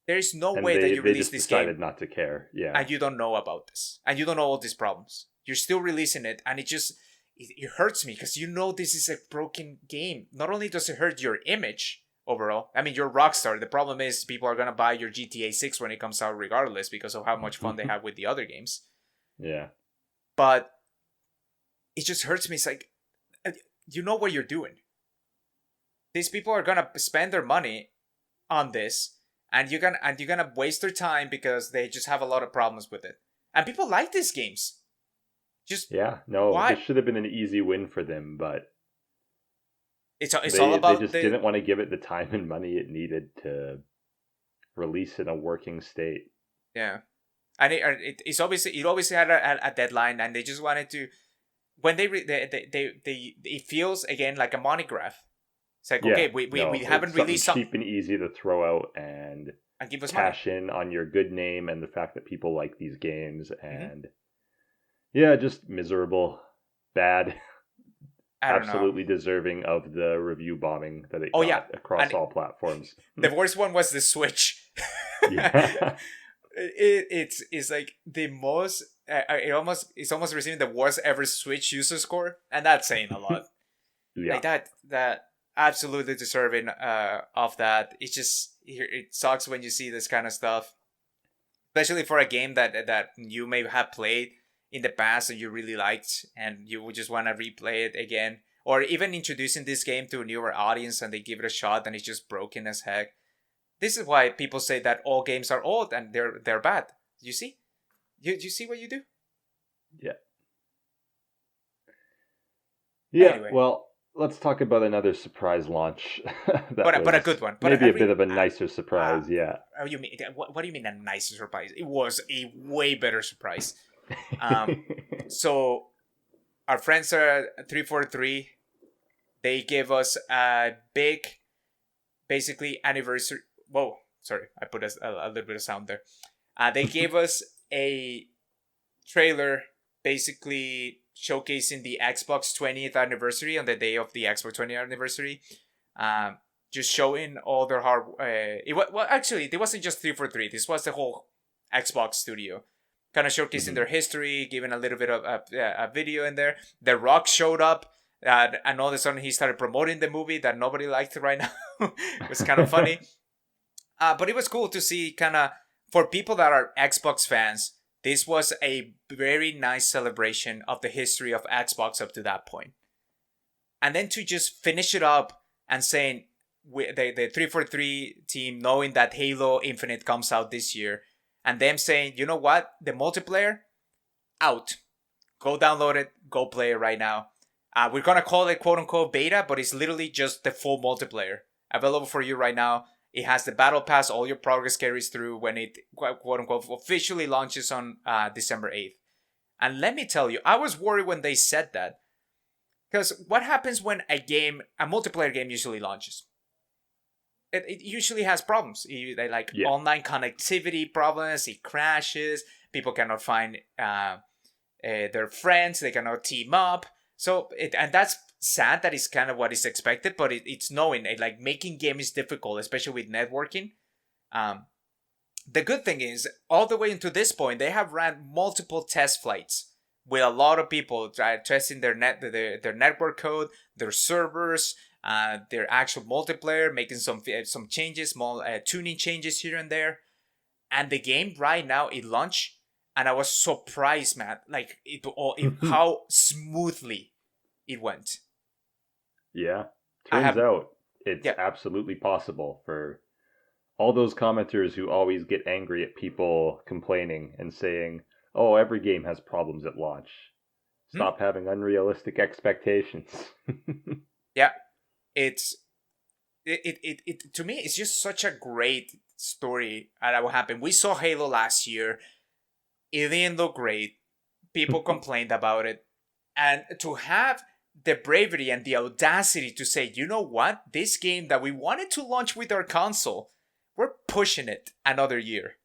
[SPEAKER 1] There is no way that you release this game. They
[SPEAKER 2] decided not to care, yeah.
[SPEAKER 1] And you don't know about this, and you don't know all these problems. You're still releasing it, and it hurts me because you know this is a broken game. Not only does it hurt your image overall, I mean, you're Rockstar. The problem is people are going to buy your GTA 6 when it comes out regardless because of how much fun they have with the other games.
[SPEAKER 2] Yeah.
[SPEAKER 1] But it just hurts me. It's like, you know what you're doing. These people are going to spend their money on this, and you're gonna waste their time because they just have a lot of problems with it. And people like these games.
[SPEAKER 2] This should have been an easy win for them, but
[SPEAKER 1] it's all about
[SPEAKER 2] they just didn't want to give it the time and money it needed to release in a working state.
[SPEAKER 1] Yeah, and it always had a deadline, and they just wanted to. When it feels again like a monograph. It's like, okay, we haven't released something
[SPEAKER 2] cheap and easy to throw out and
[SPEAKER 1] give us
[SPEAKER 2] cash in on your good name and the fact that people like these games, and just miserable, bad. Absolutely deserving of the review bombing that it got across all platforms.
[SPEAKER 1] The worst one was the Switch.
[SPEAKER 2] Yeah.
[SPEAKER 1] It's like the most. It's almost receiving the worst ever Switch user score, and that's saying a lot.
[SPEAKER 2] Yeah.
[SPEAKER 1] Like that absolutely deserving of that. It sucks when you see this kind of stuff, especially for a game that you may have played in the past and you really liked, and you would just want to replay it again, or even introducing this game to a newer audience and they give it a shot and it's just broken as heck. This is why people say that all games are old and they're bad. You see? You see what you do?
[SPEAKER 2] Yeah. Yeah.
[SPEAKER 1] Anyway.
[SPEAKER 2] Well, let's talk about another surprise launch.
[SPEAKER 1] but a good one. But
[SPEAKER 2] maybe a bit of a nicer surprise. Yeah.
[SPEAKER 1] What do you mean a nicer surprise? It was a way better surprise. So our friends at 343, they gave us a big, basically anniversary. Whoa, sorry, I put a little bit of sound there. They gave us a trailer, basically showcasing the Xbox 20th anniversary on the day of the Xbox 20th anniversary. Just showing all their hard. Actually, it wasn't just 343. This was the whole Xbox studio. Kind of showcasing their history, giving a little bit of a video in there. The Rock showed up, and all of a sudden he started promoting the movie that nobody liked right now. It was kind of funny. But it was cool to see kind of, for people that are Xbox fans, this was a very nice celebration of the history of Xbox up to that point. And then to just finish it up and saying, the 343 team, knowing that Halo Infinite comes out this year, and them saying, you know what? The multiplayer, out. Go download it. Go play it right now. We're going to call it quote-unquote beta, but it's literally just the full multiplayer. Available for you right now. It has the battle pass. All your progress carries through when it quote-unquote officially launches on December 8th. And let me tell you, I was worried when they said that. Because what happens when a multiplayer game usually launches? It usually has problems. Online connectivity problems. It crashes. People cannot find their friends. They cannot team up. And that's sad that it's kind of what is expected, but it's knowing like making games is difficult, especially with networking. The good thing is, all the way into this point, they have ran multiple test flights with a lot of people testing their network code, their servers, their actual multiplayer, making some changes, small tuning changes here and there. And the game right now, it launched, and I was surprised, man, like how smoothly it went.
[SPEAKER 2] Yeah. Turns out it's absolutely possible for all those commenters who always get angry at people complaining and saying, oh, every game has problems at launch. Stop having unrealistic expectations.
[SPEAKER 1] Yeah. It to me, it's just such a great story that will happen. We saw Halo last year. It didn't look great. People complained about it. And to have the bravery and the audacity to say, you know what? This game that we wanted to launch with our console, we're pushing it another year.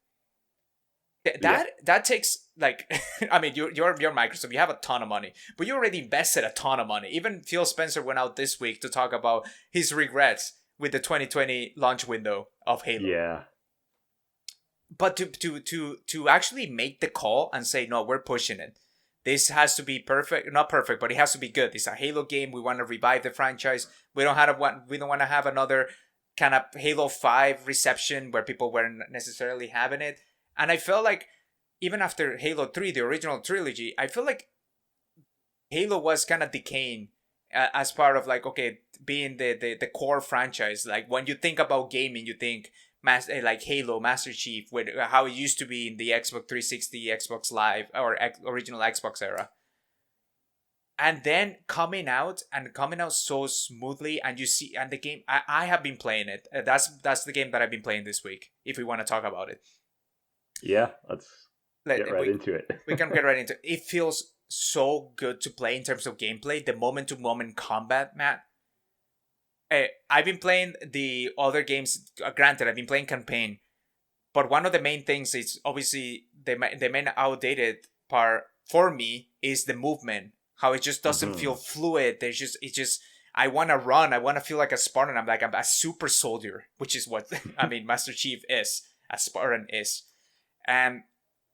[SPEAKER 1] That takes, like, I mean, you're Microsoft, you have a ton of money, but you already invested a ton of money. Even Phil Spencer went out this week to talk about his regrets with the 2020 launch window of Halo.
[SPEAKER 2] Yeah.
[SPEAKER 1] But to actually make the call and say, no, we're pushing it. This has to be perfect, not perfect, but it has to be good. It's a Halo game. We want to revive the franchise. We don't want to have another kind of Halo 5 reception where people weren't necessarily having it. And I felt like even after Halo 3, the original trilogy, I feel like Halo was kind of decaying as part of like, okay, being the core franchise. Like when you think about gaming, you think like Halo, Master Chief, with how it used to be in the Xbox 360, Xbox Live, or original Xbox era. And then coming out so smoothly, and you see, and the game, I have been playing it. That's the game that I've been playing this week, if we want to talk about it.
[SPEAKER 2] Yeah, let's get right into it.
[SPEAKER 1] We can get right into it. It feels so good to play in terms of gameplay. The moment-to-moment combat, Matt. I've been playing the other games. Granted, I've been playing campaign, but one of the main things is obviously the main outdated part for me is the movement. How it just doesn't feel fluid. I want to run. I want to feel like a Spartan. I'm a super soldier, which is what I mean. Master Chief is, a Spartan is, and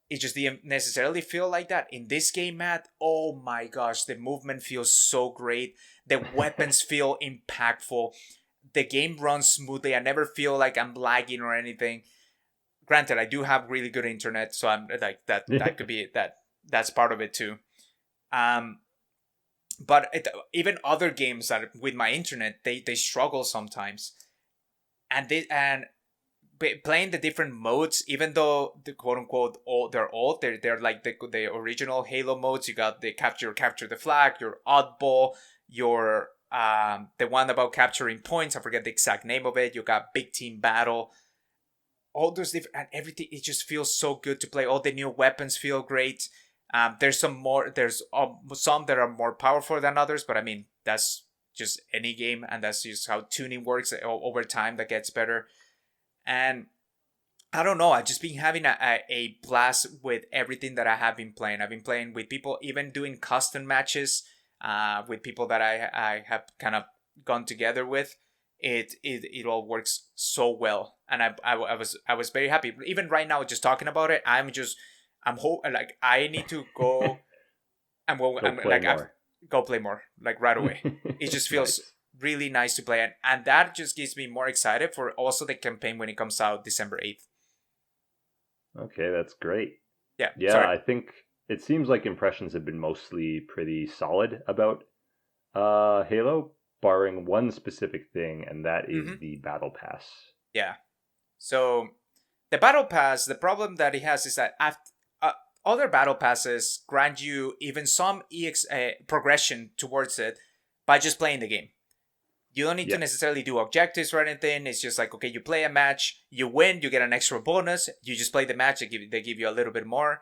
[SPEAKER 1] it just didn't necessarily feel like that in this game, Matt. Oh my gosh, the movement feels so great. The weapons feel impactful. The game runs smoothly. I never feel like I'm lagging or anything. Granted, I do have really good internet, so I'm like that. That could be that. That's part of it too. But even other games that with my internet, they struggle sometimes, and playing the different modes, even though the quote unquote they're like the original Halo modes. You got the capture the flag, your oddball, your the one about capturing points. I forget the exact name of it. You got big team battle. All those different and everything. It just feels so good to play. All the new weapons feel great. There's some that are more powerful than others, but I mean that's just any game, and that's just how tuning works over time. That gets better. And I don't know, I've just been having a blast with everything that I have been playing. I've been playing with people, even doing custom matches with people that I have kind of gone together with. It all works so well, and I was very happy. Even right now, just talking about it, I need to go. Go play more, like right away. It just feels nice. Really nice to play, and that just gives me more excited for also the campaign when it comes out December 8th.
[SPEAKER 2] Okay, that's great.
[SPEAKER 1] Yeah,
[SPEAKER 2] sorry. I think it seems like impressions have been mostly pretty solid about Halo, barring one specific thing, and that is the Battle Pass.
[SPEAKER 1] Yeah. So the Battle Pass, the problem that it has is that other battle passes grant you even some progression towards it by just playing the game. You don't need to necessarily do objectives or anything. It's just like, okay, you play a match, you win, you get an extra bonus. You just play the match. They give you a little bit more.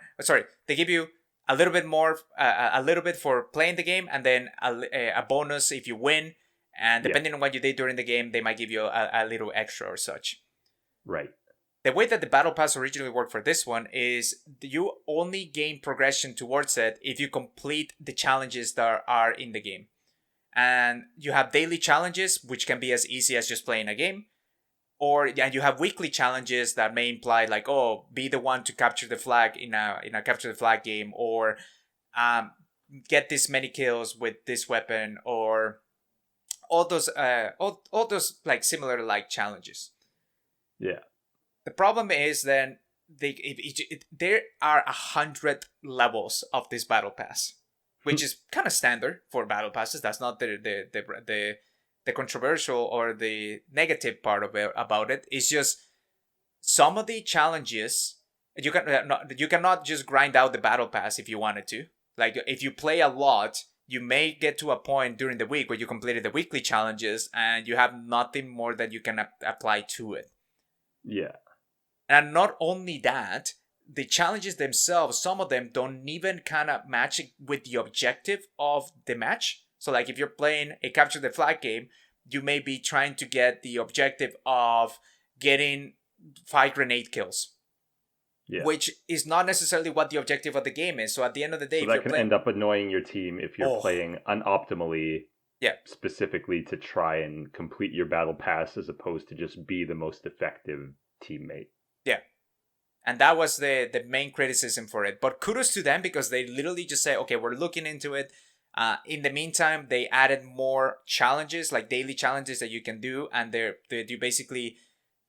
[SPEAKER 1] They give you a little bit more, a little bit for playing the game, and then a bonus if you win. And depending on what you did during the game, they might give you a little extra or such.
[SPEAKER 2] Right.
[SPEAKER 1] The way that the Battle Pass originally worked for this one is you only gain progression towards it if you complete the challenges that are in the game. And you have daily challenges, which can be as easy as just playing a game. And you have weekly challenges that may imply like, oh, be the one to capture the flag in a capture the flag game, or get this many kills with this weapon, or all those like similar like challenges.
[SPEAKER 2] Yeah.
[SPEAKER 1] The problem is then there are 100 levels of this battle pass, which is kind of standard for battle passes. That's not the controversial or the negative part of it about it. It's just some of the challenges you cannot just grind out the battle pass if you wanted to. Like if you play a lot, you may get to a point during the week where you completed the weekly challenges and you have nothing more that you can apply to it.
[SPEAKER 2] Yeah.
[SPEAKER 1] And not only that, the challenges themselves, some of them don't even kind of match with the objective of the match. So like if you're playing a capture the flag game, you may be trying to get the objective of getting 5 grenade kills. Yeah. Which is not necessarily what the objective of the game is. So at the end of the day,
[SPEAKER 2] so that can end up annoying your team if you're playing unoptimally. Yeah. Specifically to try and complete your battle pass as opposed to just be the most effective teammate.
[SPEAKER 1] Yeah. And that was the main criticism for it. But kudos to them because they literally just say, okay, we're looking into it. In the meantime, they added more challenges, like daily challenges that you can do. And you basically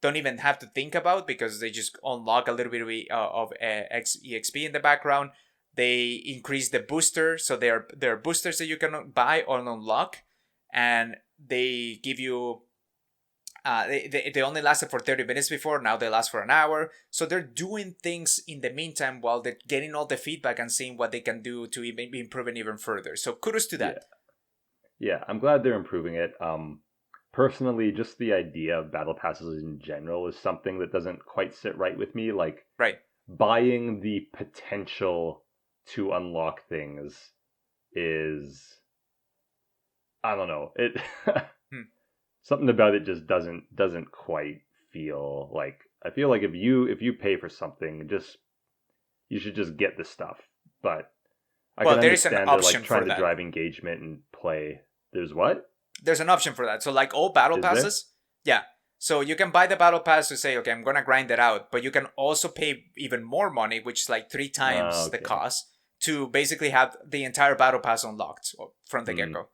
[SPEAKER 1] don't even have to think about because they just unlock a little bit of EXP in the background. They increase the booster. So there are boosters that you can buy or unlock. And they give you... They only lasted for 30 minutes before. Now they last for an hour. So they're doing things in the meantime while they're getting all the feedback and seeing what they can do to even be improving even further. So kudos to that.
[SPEAKER 2] Yeah, I'm glad they're improving it. Personally, just the idea of battle passes in general is something that doesn't quite sit right with me. Like, buying the potential to unlock things is... I don't know. It... Something about it just doesn't quite feel like... I feel like if you pay for something, you should just get the stuff. But I can understand they're like trying to drive engagement and play. There's what?
[SPEAKER 1] There's an option for that. So like all battle passes, yeah. So you can buy the battle pass to say, okay, I'm gonna grind it out, but you can also pay even more money, which is like 3 times the cost, to basically have the entire battle pass unlocked from the get-go.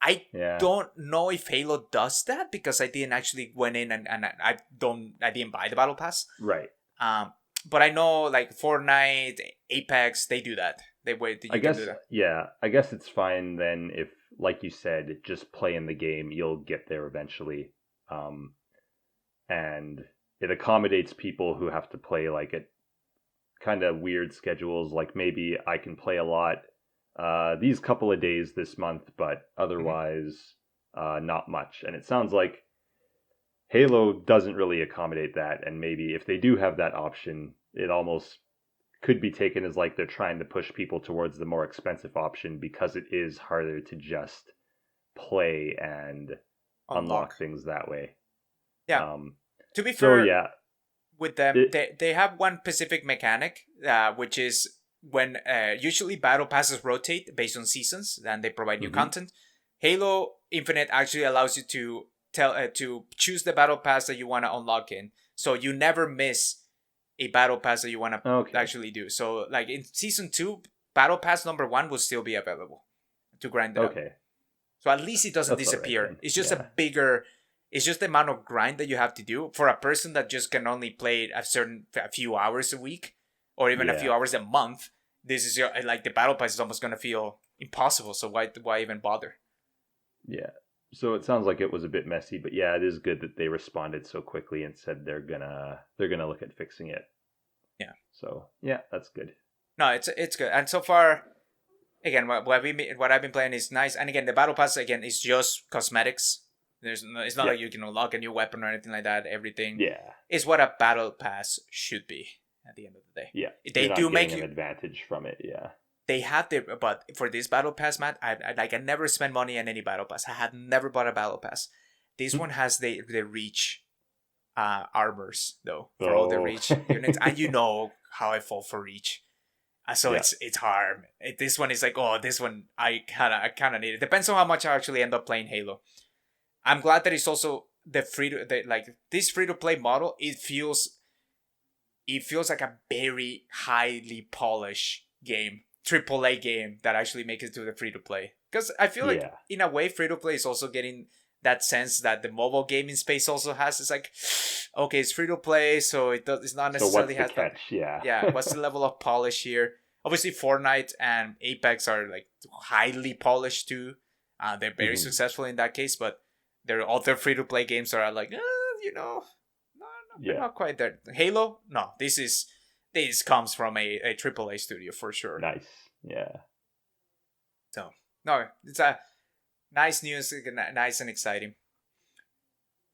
[SPEAKER 1] I don't know if Halo does that because I didn't actually went in and I didn't buy the battle pass.
[SPEAKER 2] Right.
[SPEAKER 1] But I know like Fortnite, Apex, they do that. Can do that.
[SPEAKER 2] Yeah, I guess it's fine then if, like you said, just play in the game, you'll get there eventually. And it accommodates people who have to play like at kind of weird schedules. Like maybe I can play a lot these couple of days this month, but otherwise not much. And it sounds like Halo doesn't really accommodate that, and maybe if they do have that option, it almost could be taken as like they're trying to push people towards the more expensive option because it is harder to just play and unlock things that way.
[SPEAKER 1] Yeah. To be fair,
[SPEAKER 2] so,
[SPEAKER 1] with them, they have one specific mechanic, which is when usually battle passes rotate based on seasons and they provide new content. Halo Infinite actually allows you to choose the battle pass that you want to unlock in, so you never miss a battle pass that you want to actually do. So like in season 2, battle pass number 1 will still be available to grind it up. So at least it doesn't disappear. Right, it's just it's just the amount of grind that you have to do for a person that just can only play a few hours a week or even a few hours a month. This is like the battle pass is almost going to feel impossible. So why even bother?
[SPEAKER 2] Yeah. So it sounds like it was a bit messy, but yeah, it is good that they responded so quickly and said they're gonna look at fixing it.
[SPEAKER 1] Yeah.
[SPEAKER 2] So yeah, that's good.
[SPEAKER 1] No, it's good. And so far, again, what I've been playing is nice. And again, the battle pass again is just cosmetics. It's not
[SPEAKER 2] Yeah.
[SPEAKER 1] like you can unlock a new weapon or anything like that. Everything
[SPEAKER 2] Yeah.
[SPEAKER 1] is what a battle pass should be at the end of the day.
[SPEAKER 2] Yeah.
[SPEAKER 1] They
[SPEAKER 2] You're not
[SPEAKER 1] do
[SPEAKER 2] getting
[SPEAKER 1] make
[SPEAKER 2] an
[SPEAKER 1] you.
[SPEAKER 2] advantage from it. Yeah.
[SPEAKER 1] They have the but for this battle pass, Matt, I never spend money on any battle pass. I had never bought a battle pass. This one has the reach armors though for all the reach units, and you know how I fall for reach. So
[SPEAKER 2] Yeah.
[SPEAKER 1] it's hard. This one is like, oh, this one I kind of need it. Depends on how much I actually end up playing Halo. I'm glad that it's also this free to play model. It feels like a very highly polished game, AAA game that actually makes it to the free to play. Because I feel like in a way, free to play is also getting that sense that the mobile gaming space also has. It's like, okay, it's free to play, so it's not necessarily
[SPEAKER 2] so what's the catch?
[SPEAKER 1] Yeah, what's the level of polish here? Obviously, Fortnite and Apex are like highly polished too. They're very successful in that case, but their other free to play games are like, they're not quite there. Halo, no, this comes from a AAA studio for sure.
[SPEAKER 2] Nice, yeah.
[SPEAKER 1] So no, it's a nice news, nice and exciting.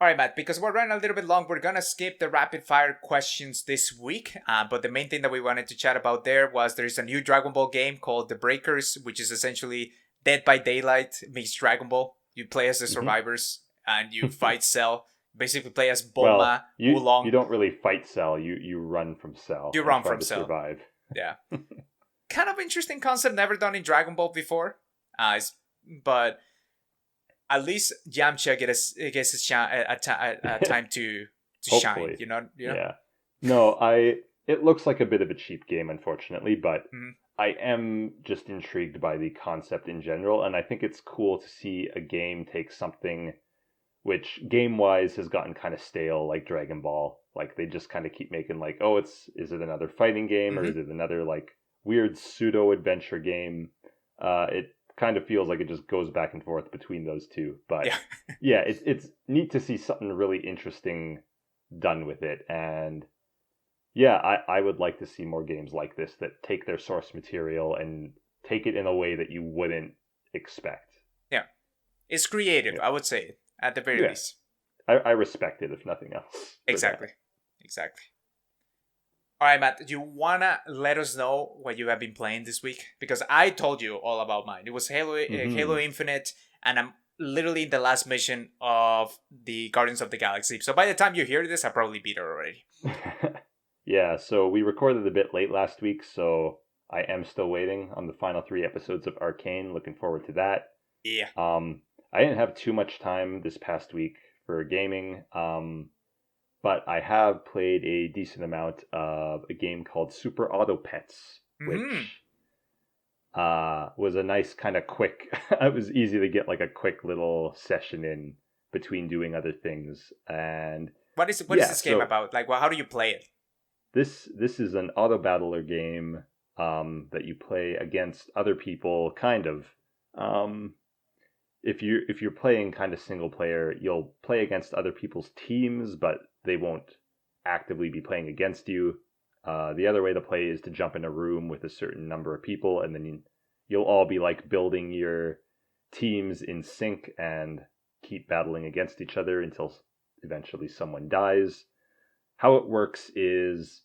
[SPEAKER 1] All right, Matt, because we're running a little bit long, we're going to skip the rapid fire questions this week. But the main thing that we wanted to chat about there's a new Dragon Ball game called The Breakers, which is essentially Dead by Daylight meets Dragon Ball. You play as the survivors and you fight Cell. Basically play as Bulma, Oolong.
[SPEAKER 2] You don't really fight Cell. You run from Cell.
[SPEAKER 1] You run from Cell.
[SPEAKER 2] Survive.
[SPEAKER 1] Yeah. Kind of interesting concept, never done in Dragon Ball before. But at least Yamcha gets a time to shine. You know?
[SPEAKER 2] Yeah. No, it looks like a bit of a cheap game, unfortunately, but I am just intrigued by the concept in general, and I think it's cool to see a game take something which game-wise has gotten kind of stale, like Dragon Ball. Like, they just kind of keep making, like, oh, is it another fighting game, or is it another, like, weird pseudo-adventure game? It kind of feels like it just goes back and forth between those two. But, yeah, it's neat to see something really interesting done with it. And, yeah, I would like to see more games like this that take their source material and take it in a way that you wouldn't expect.
[SPEAKER 1] Yeah. It's creative, I would say. At the very least.
[SPEAKER 2] I respect it, if nothing else.
[SPEAKER 1] Exactly. All right, Matt, do you want to let us know what you have been playing this week? Because I told you all about mine. It was Halo Infinite, and I'm literally in the last mission of the Guardians of the Galaxy. So by the time you hear this, I probably beat it already.
[SPEAKER 2] Yeah, so we recorded a bit late last week, so I am still waiting on the final 3 episodes of Arcane. Looking forward to that.
[SPEAKER 1] Yeah.
[SPEAKER 2] I didn't have too much time this past week for gaming, but I have played a decent amount of a game called Super Auto Pets, which was a nice kind of quick, it was easy to get like a quick little session in between doing other things. And
[SPEAKER 1] what is this game about? Like, how do you play it?
[SPEAKER 2] This is an auto battler game that you play against other people, kind of. If you're playing kind of single player, you'll play against other people's teams, but they won't actively be playing against you. The other way to play is to jump in a room with a certain number of people, and then you'll all be like building your teams in sync and keep battling against each other until eventually someone dies. How it works is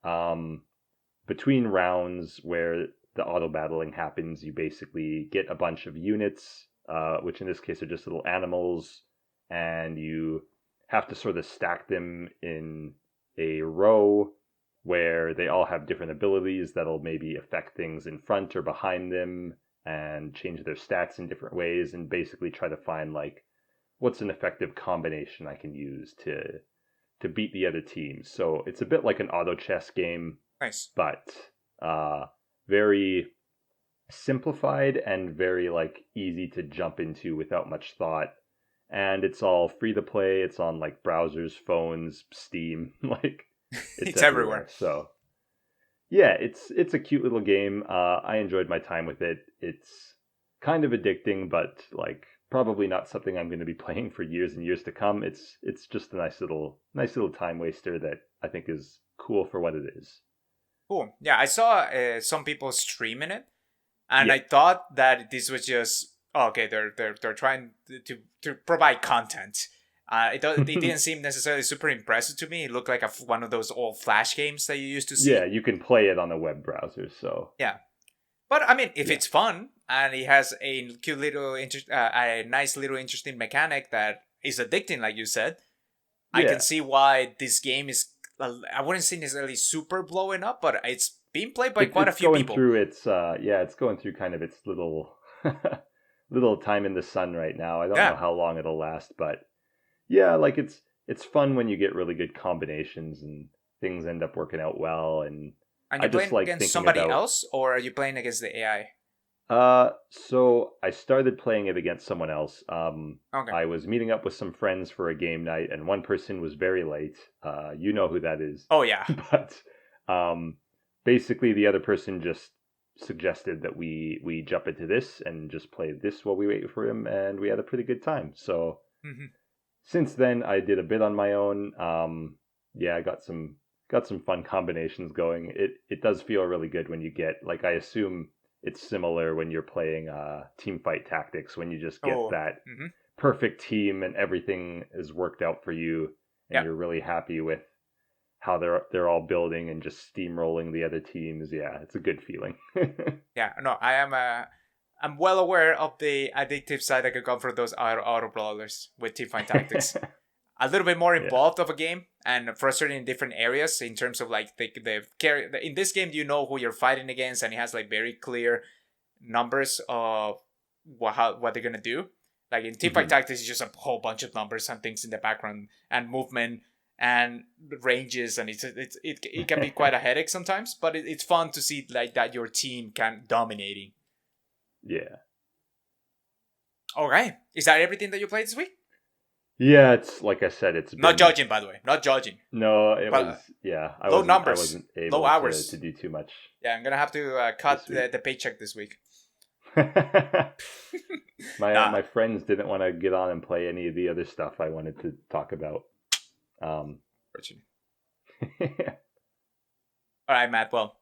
[SPEAKER 2] between rounds where the auto battling happens, you basically get a bunch of units, which in this case are just little animals, and you have to sort of stack them in a row where they all have different abilities that'll maybe affect things in front or behind them and change their stats in different ways, and basically try to find like what's an effective combination I can use to beat the other team. So it's a bit like an auto chess game.
[SPEAKER 1] Nice.
[SPEAKER 2] But very simplified and very like easy to jump into without much thought. And it's all free to play. It's on like browsers, phones, Steam, like
[SPEAKER 1] it's everywhere.
[SPEAKER 2] So yeah, it's a cute little game. I enjoyed my time with it. It's kind of addicting, but like probably not something I'm going to be playing for years and years to come. It's just a nice little time waster that I think is cool for what it is.
[SPEAKER 1] Cool. Yeah, I saw some people streaming it, and
[SPEAKER 2] Yeah.
[SPEAKER 1] I thought that this was just okay. They're trying to provide content. It didn't seem necessarily super impressive to me. It looked like one of those old Flash games that you used to see.
[SPEAKER 2] Yeah, you can play it on a web browser, so
[SPEAKER 1] Yeah, but I mean, if
[SPEAKER 2] Yeah.
[SPEAKER 1] it's fun and it has a cute little, a nice little interesting mechanic that is addicting, like you said, I
[SPEAKER 2] Yeah.
[SPEAKER 1] can see why this game is. I wouldn't say necessarily super blowing up, but it's being played by quite a
[SPEAKER 2] It's
[SPEAKER 1] few
[SPEAKER 2] going
[SPEAKER 1] people.
[SPEAKER 2] through its it's going through kind of its little little time in the sun right now. I don't know how long it'll last, but yeah, like it's fun when you get really good combinations and things end up working out well. And
[SPEAKER 1] And
[SPEAKER 2] I
[SPEAKER 1] you're
[SPEAKER 2] just
[SPEAKER 1] playing
[SPEAKER 2] like
[SPEAKER 1] against
[SPEAKER 2] thinking
[SPEAKER 1] somebody
[SPEAKER 2] about
[SPEAKER 1] else, or are you playing against the AI?
[SPEAKER 2] So I started playing it against someone else.
[SPEAKER 1] Okay.
[SPEAKER 2] I was meeting up with some friends for a game night, and one person was very late. You know who that is.
[SPEAKER 1] Oh yeah.
[SPEAKER 2] But basically, the other person just suggested that we jump into this and just play this while we wait for him, and we had a pretty good time. So since then, I did a bit on my own. I got some fun combinations going. It does feel really good when you get, like, I assume it's similar when you're playing team fight tactics, when you just get that perfect team and everything is worked out for you, and you're really happy with how they're all building and just steamrolling the other teams. Yeah, it's a good feeling.
[SPEAKER 1] Yeah, no, I'm well aware of the addictive side that could come from those auto brawlers with teamfight tactics. A little bit more involved of a game and frustrating in different areas in terms of like the in this game you know who you're fighting against, and it has like very clear numbers of what they're gonna do. Like in teamfight tactics, it's just a whole bunch of numbers and things in the background and movement and ranges, and it can be quite a headache sometimes, but it's fun to see like that your team can dominating.
[SPEAKER 2] Yeah.
[SPEAKER 1] Okay, is that everything that you played this week?
[SPEAKER 2] Yeah, it's like I said, it's
[SPEAKER 1] not judging, by the way, not judging.
[SPEAKER 2] No, it was
[SPEAKER 1] low numbers,
[SPEAKER 2] I wasn't able
[SPEAKER 1] low hours
[SPEAKER 2] to do too much.
[SPEAKER 1] Yeah, I'm gonna have to cut the paycheck this week.
[SPEAKER 2] My friends didn't want to get on and play any of the other stuff I wanted to talk about.
[SPEAKER 1] All right, Matt. Well,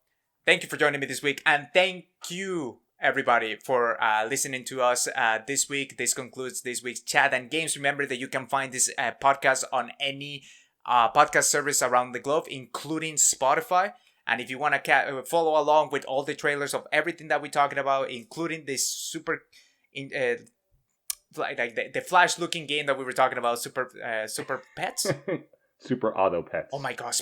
[SPEAKER 1] thank you for joining me this week, and thank you everybody for listening to us this week. This concludes this week's Chat and Games. Remember that you can find this podcast on any podcast service around the globe, including Spotify. And if you want to follow along with all the trailers of everything that we're talking about, including this super, like the Flash-looking game that we were talking about, Super Pets.
[SPEAKER 2] Super Auto Pets.
[SPEAKER 1] Oh my gosh,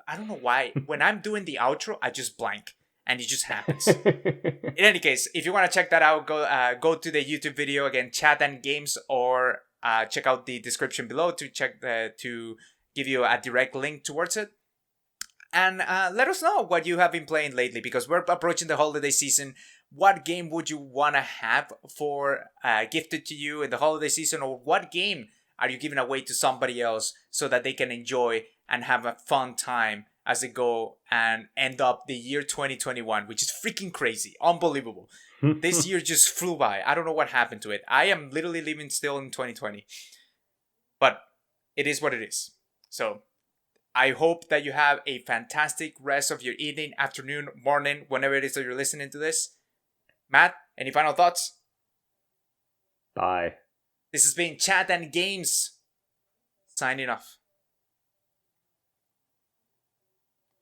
[SPEAKER 1] I don't know why. When I'm doing the outro, I just blank, and it just happens. In any case, if you want to check that out, go to the YouTube video again, Chat and Games, or check out the description below to to give you a direct link towards it. And let us know what you have been playing lately, because we're approaching the holiday season. What game would you want to have for gifted to you in the holiday season, or what game are you giving away to somebody else so that they can enjoy and have a fun time as they go and end up the year 2021, which is freaking crazy, unbelievable. This year just flew by. I don't know what happened to it. I am literally living still in 2020, but it is what it is. So I hope that you have a fantastic rest of your evening, afternoon, morning, whenever it is that you're listening to this. Matt, any final thoughts?
[SPEAKER 2] Bye.
[SPEAKER 1] This has been Chat and Games. Signing off.